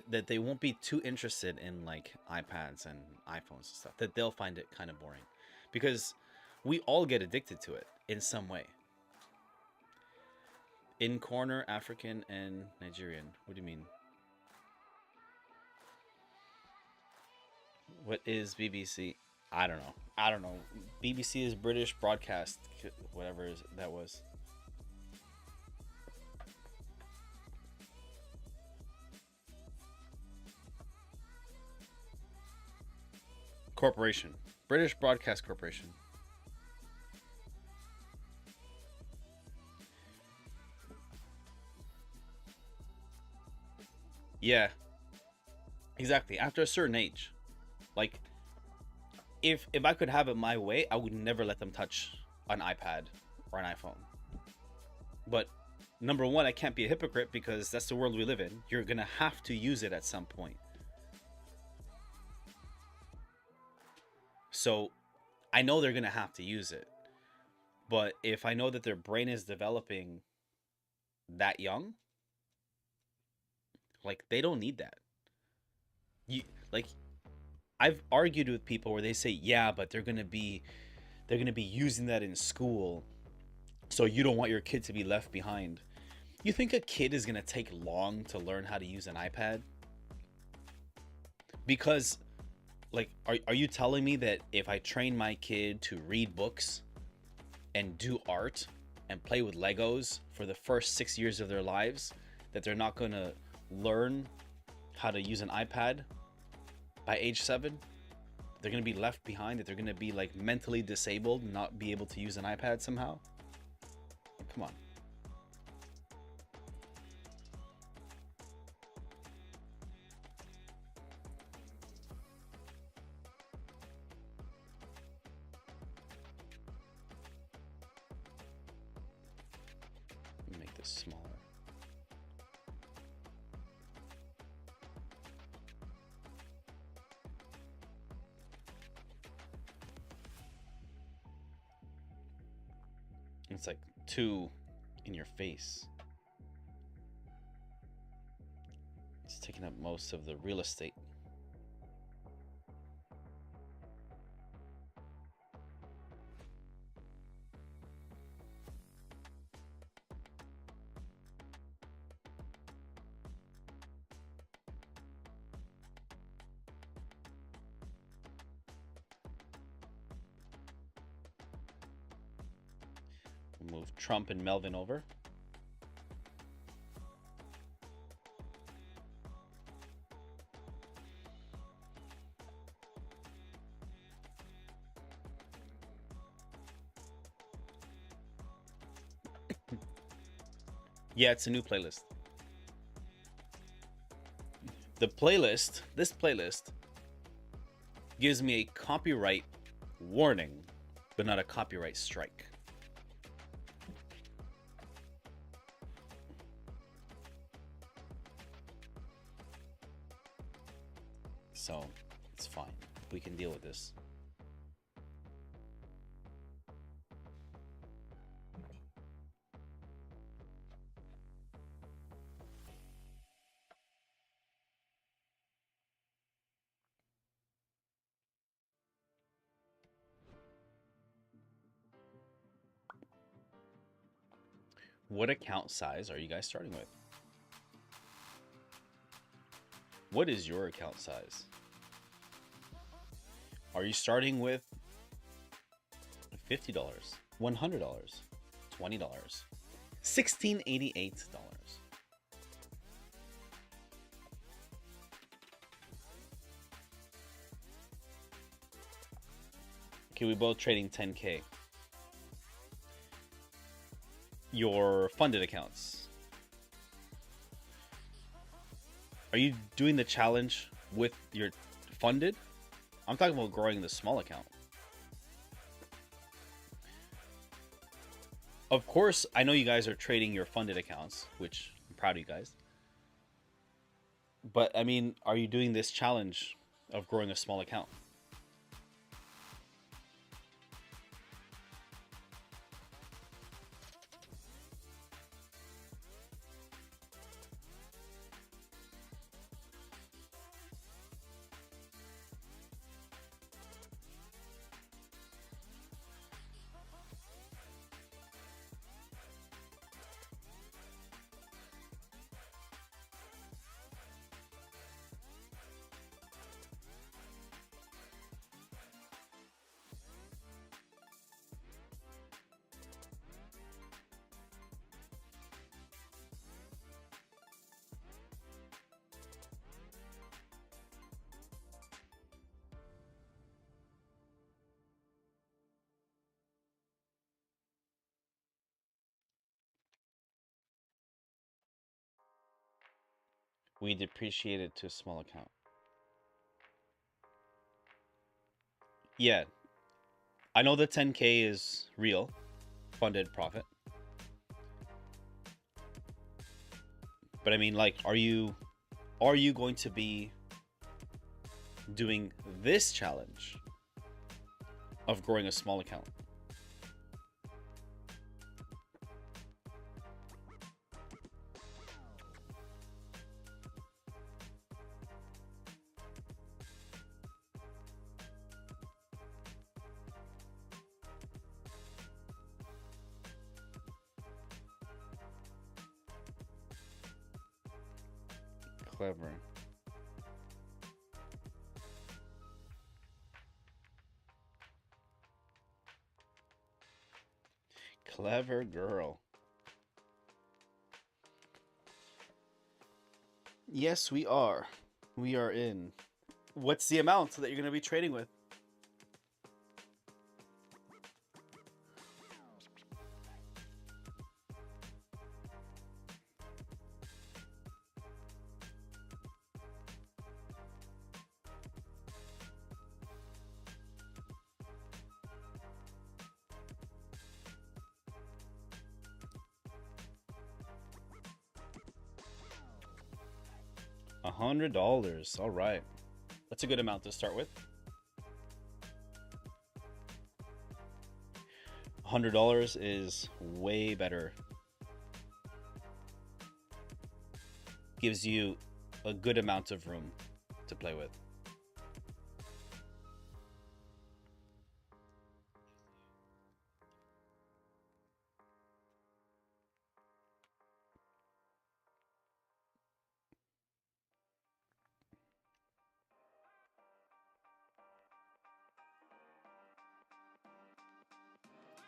that they won't be too interested in like iPads and iPhones and stuff, that they'll find it kind of boring, because we all get addicted to it in some way. In corner, African and Nigerian. What do you mean? What is BBC? I don't know. I don't know. BBC is British broadcast, whatever that was. Corporation. British Broadcast Corporation. Yeah, exactly. After a certain age, like if I could have it my way, I would never let them touch an iPad or an iPhone. But number one, I can't be a hypocrite because that's the world we live in. You're gonna have to use it at some point. So I know they're gonna have to use it. But if I know that their brain is developing that young, like they don't need that. You like I've argued with people where they say, "Yeah, but they're going to be using that in school. So you don't want your kid to be left behind." You think a kid is going to take long to learn how to use an iPad? Because like are you telling me that if I train my kid to read books and do art and play with Legos for the first 6 years of their lives, that they're not going to learn how to use an iPad by age 7? They're going to be left behind, that they're going to be like mentally disabled, not be able to use an iPad somehow? Come on. Let me make this smaller. It's like too in your face. It's taking up most of the real estate. We'll move Trump and Melvin over. Yeah, it's a new playlist. This playlist gives me a copyright warning, but not a copyright strike. So it's fine. We can deal with this. What account size are you guys starting with? What is your account size? Are you starting with $50, $100, $20, $1,688? Okay, we both trading 10K. Your funded accounts. Are you doing the challenge with your funded? I'm talking about growing the small account. Of course, I know you guys are trading your funded accounts, which I'm proud of you guys. But I mean, are you doing this challenge of growing a small account? We depreciate it to a small account. Yeah, I know the 10K is real, funded profit. But I mean, like, are you going to be doing this challenge of growing a small account? Clever. Clever girl. Yes, we are. We are in. What's the amount that you're going to be trading with? $100. All right. That's a good amount to start with. $100 is way better. Gives you a good amount of room to play with.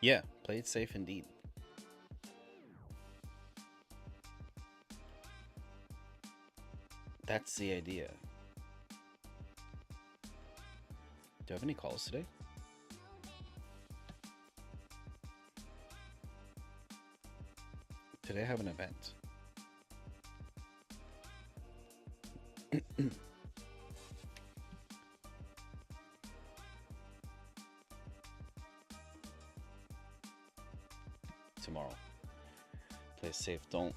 Yeah, play it safe indeed. That's the idea. Do you have any calls today? Today I have an event. Tomorrow. Play safe. Don't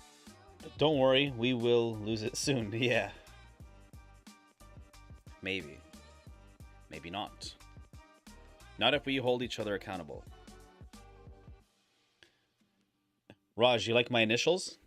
worry, we will lose it soon. Yeah. Maybe. Maybe not. Not if we hold each other accountable. Raj, you like my initials?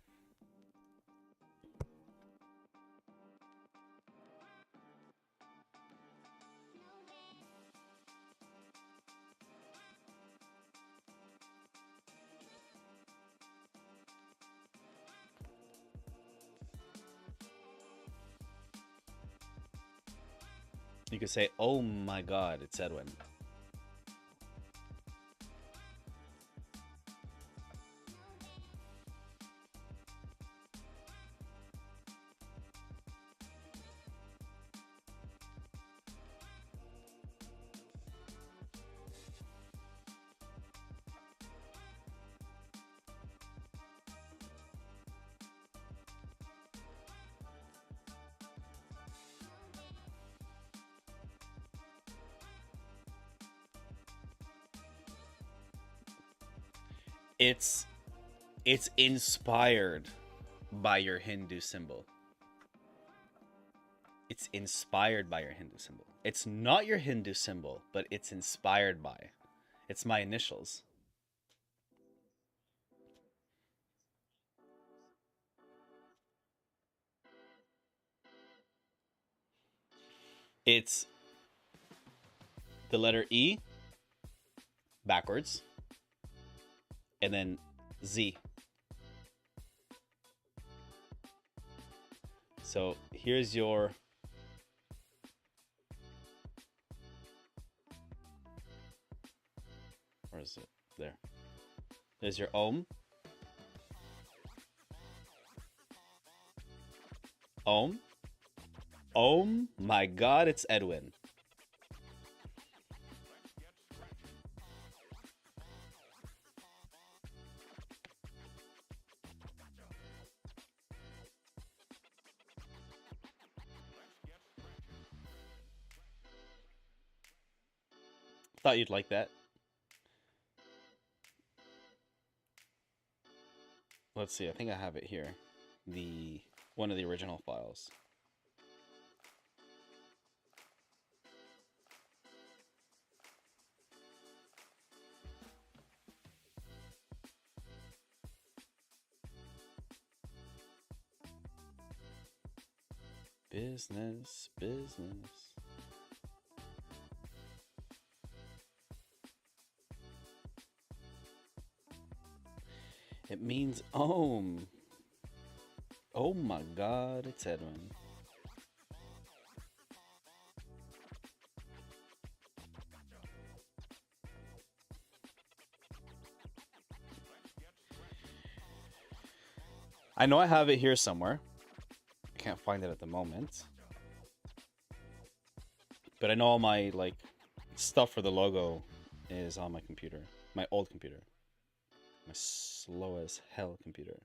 You could say, "Oh my God, it's Edwin." It's inspired by your Hindu symbol. It's inspired by your Hindu symbol. It's not your Hindu symbol, but it's inspired by. It's my initials. It's the letter E backwards and then Z. So here's your where is it? There. There's your Om. Om. Oh my God, it's Edwin. Thought you'd like that. Let's see, I think I have it here. One of the original files. Business. It means Om. Oh my God, it's Edwin. I know I have it here somewhere. I can't find it at the moment. But I know all my stuff for the logo is on my computer. My old computer. My slow as hell computer.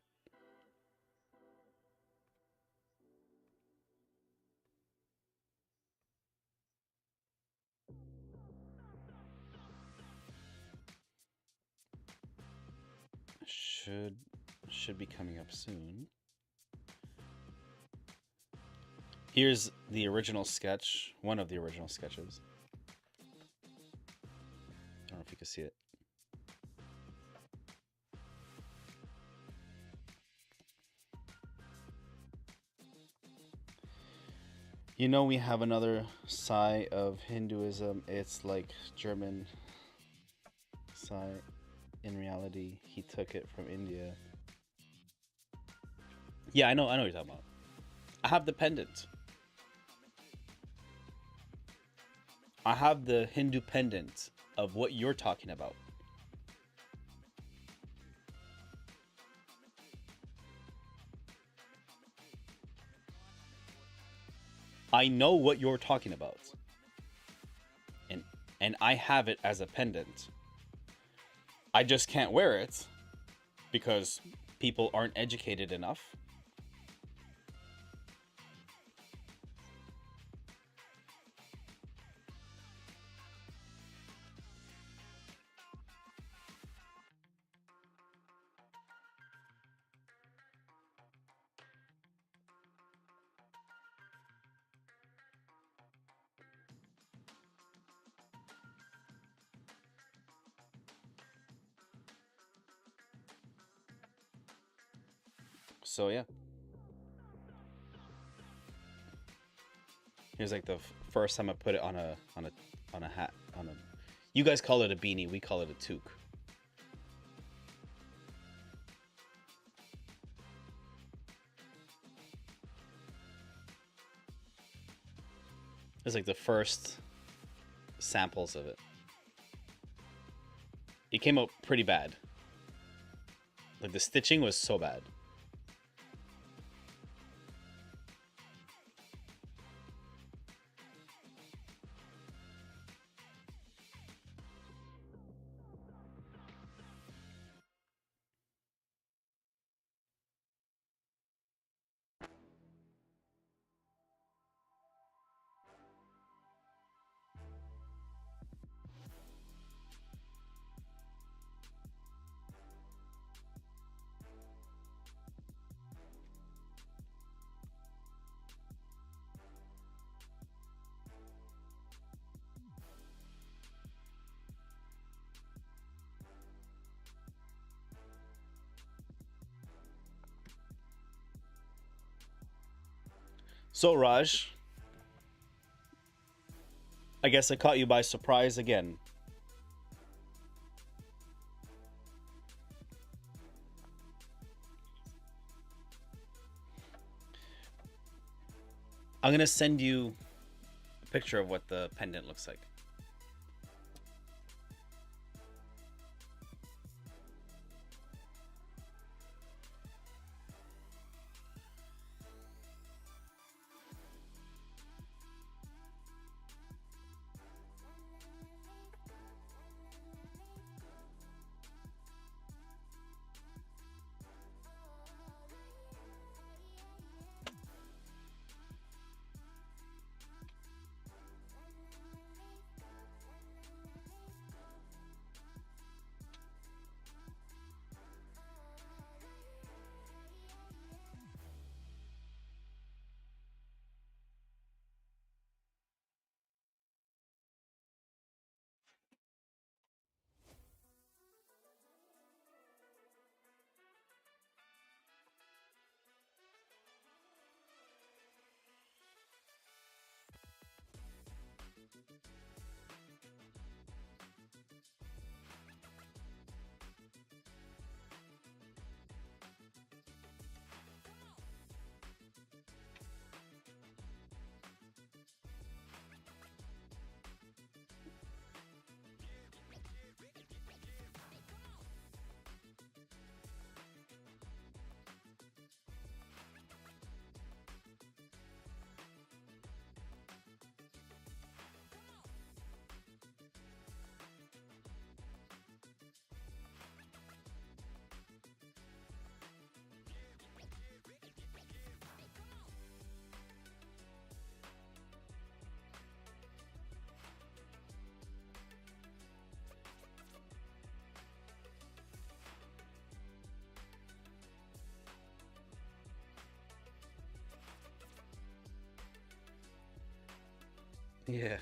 Should be coming up soon. Here's the original sketch, one of the original sketches. I don't know if you can see it. You know, we have another side of Hinduism. It's like German side. In reality, he took it from India. Yeah, I know what you're talking about. I have the pendant. I have the Hindu pendant of what you're talking about. I know what you're talking about. And I have it as a pendant. I just can't wear it because people aren't educated enough. So yeah. Here's like the first time I put it on a hat, you guys call it a beanie, we call it a toque. It's like the first samples of it. It came out pretty bad. Like the stitching was so bad. So Raj, I guess I caught you by surprise again. I'm gonna send you a picture of what the pendant looks like. Yeah.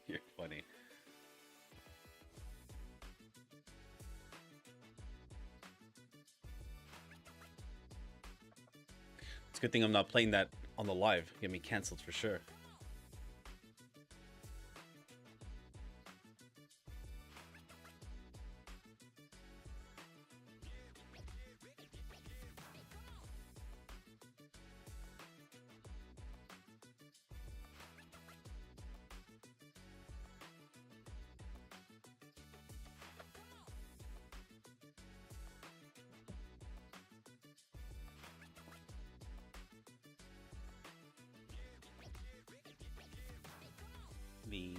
You're funny. It's a good thing I'm not playing that on the live. Get me canceled for sure. The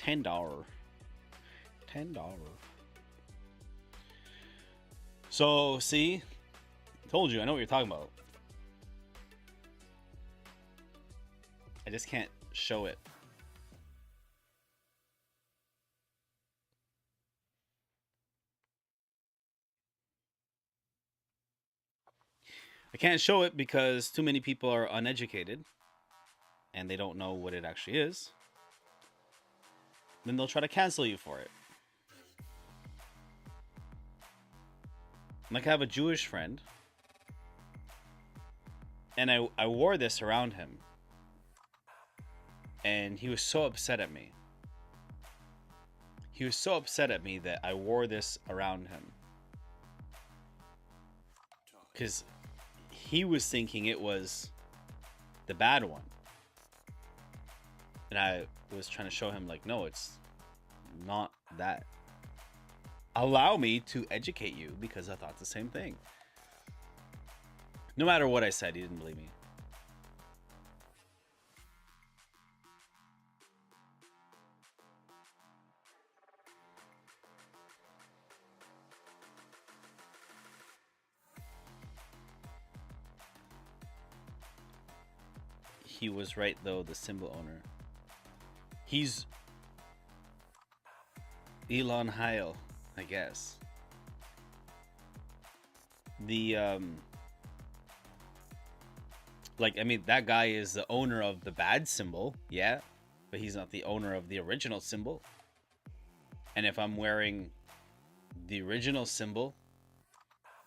$10. So see, told you I know what you're talking about. I just can't show it. I can't show it because too many people are uneducated and they don't know what it actually is. Then they'll try to cancel you for it. Like I have a Jewish friend, and I wore this around him, and he was so upset at me. He was so upset at me that I wore this around him. Because he was thinking it was the bad one. And I was trying to show him, like, no, it's not that. Allow me to educate you, because I thought the same thing. No matter what I said, he didn't believe me. He was right, though, the symbol owner. He's Elon Heil, I guess. The, like, I mean, that guy is the owner of the bad symbol, yeah, but he's not the owner of the original symbol. And if I'm wearing the original symbol,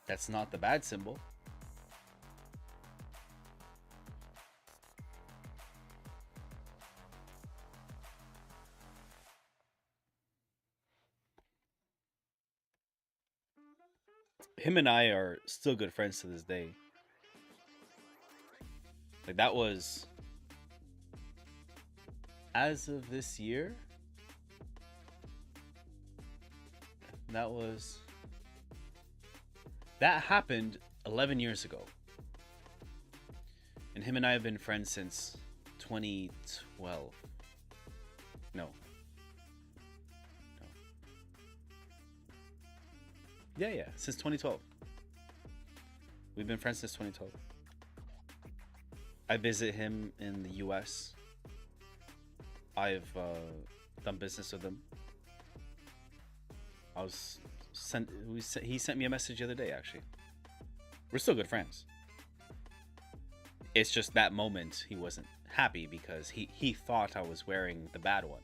that's not the bad symbol. Him and I are still good friends to this day. Like, that was as of this year. That happened 11 years ago. And him and I have been friends since 2012. No. Yeah, since 2012. We've been friends since 2012. I visit him in the US. I've done business with him. He sent me a message the other day, actually. We're still good friends. It's just that moment he wasn't happy because he thought I was wearing the bad one.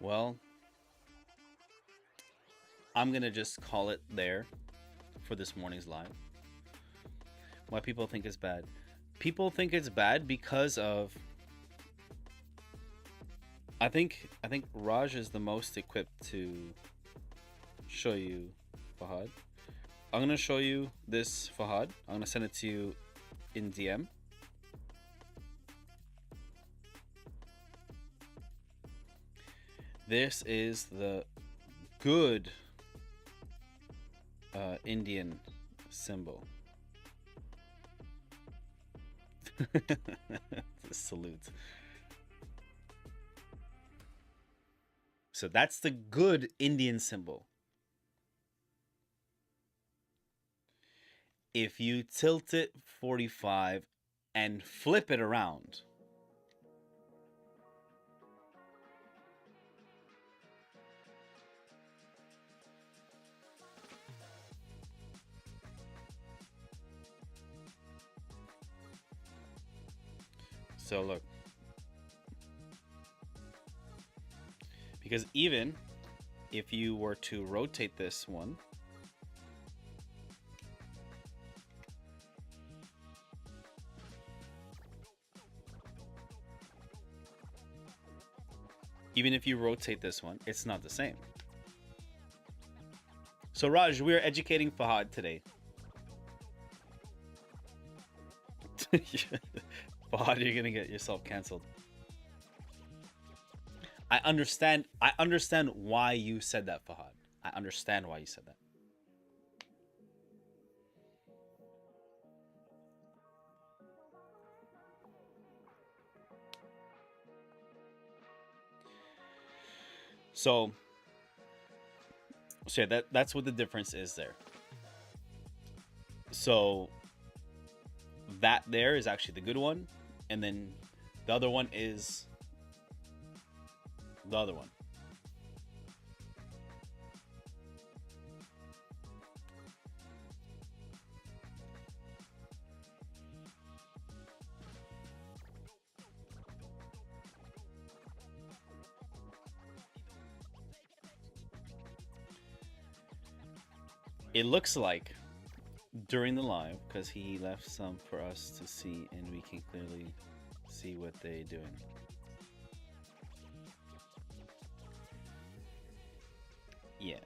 Well, I'm gonna just call it there for this morning's live. Why people think it's bad? People think it's bad because of, I think Raj is the most equipped to show you Fahad. I'm gonna show you this Fahad. I'm gonna send it to you in DM. This is the good Indian symbol. Salute. So that's the good Indian symbol. If you tilt it 45 and flip it around, so look, because even if you were to rotate this one, it's not the same. So Raj, we're educating Fahad today. Fahad, you're gonna get yourself canceled. I understand why you said that, Fahad. I understand why you said that. So yeah, that's what the difference is there. So that there is actually the good one, and then the other one is the other one. It looks like during the live, because he left some for us to see, and we can clearly see what they're doing. Yeah.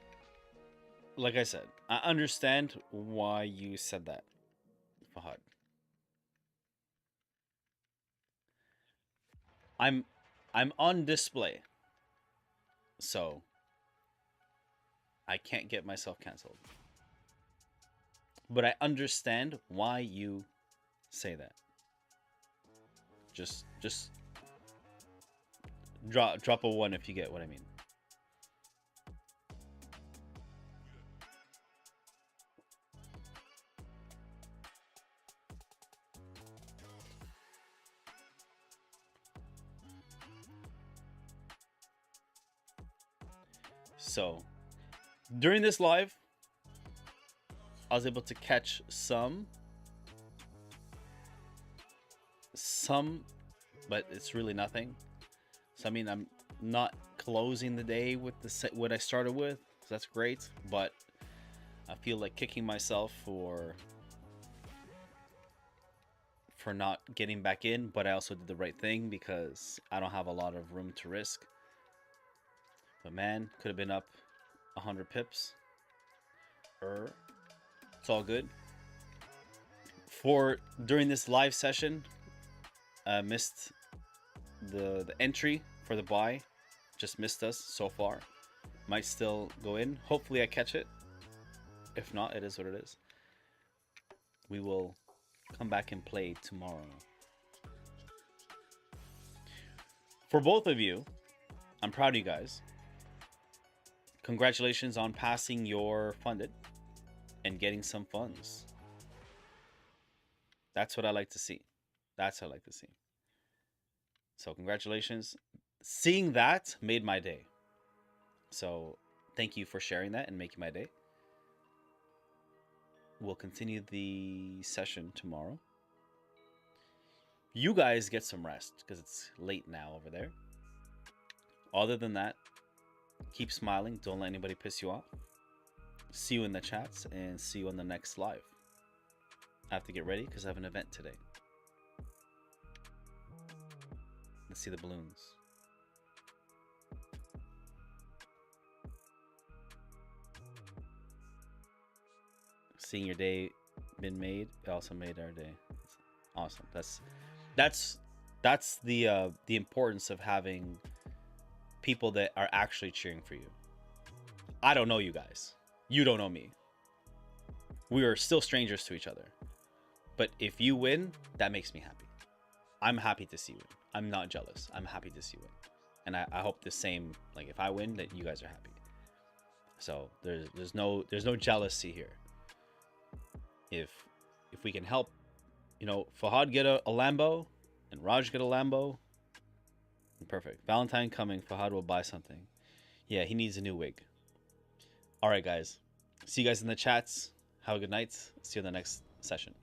Like I said, I understand why you said that, Fahad. I'm on display, so I can't get myself canceled. But I understand why you say that. Just drop a 1 if you get what I mean. So, during this live, I was able to catch some, but it's really nothing. So I mean, I'm not closing the day with what I started with. So that's great, but I feel like kicking myself for not getting back in. But I also did the right thing because I don't have a lot of room to risk. But man, could have been up 100 pips. It's all good. For during this live session, I missed the entry for the buy. Just missed us so far. Might still go in. Hopefully I catch it. If not, it is what it is. We will come back and play tomorrow. For both of you, I'm proud of you guys. Congratulations on passing your funded and getting some funds. That's what I like to see. That's what I like to see. So congratulations. Seeing that made my day. So thank you for sharing that and making my day. We'll continue the session tomorrow. You guys get some rest because it's late now over there. Other than that, keep smiling. Don't let anybody piss you off. See you in the chats and see you on the next live. I have to get ready because I have an event today. Let's see the balloons. Seeing your day been made, it also made our day. It's awesome. That's the importance of having people that are actually cheering for you. I don't know you guys. You don't know me. We are still strangers to each other. But if you win, that makes me happy. I'm happy to see you win. I'm not jealous. I'm happy to see you win. And I hope the same, like if I win, that you guys are happy. So there's no jealousy here. If we can help, Fahad get a Lambo and Raj get a Lambo, perfect. Valentine coming, Fahad will buy something. Yeah, he needs a new wig. All right, guys. See you guys in the chats. Have a good night. See you in the next session.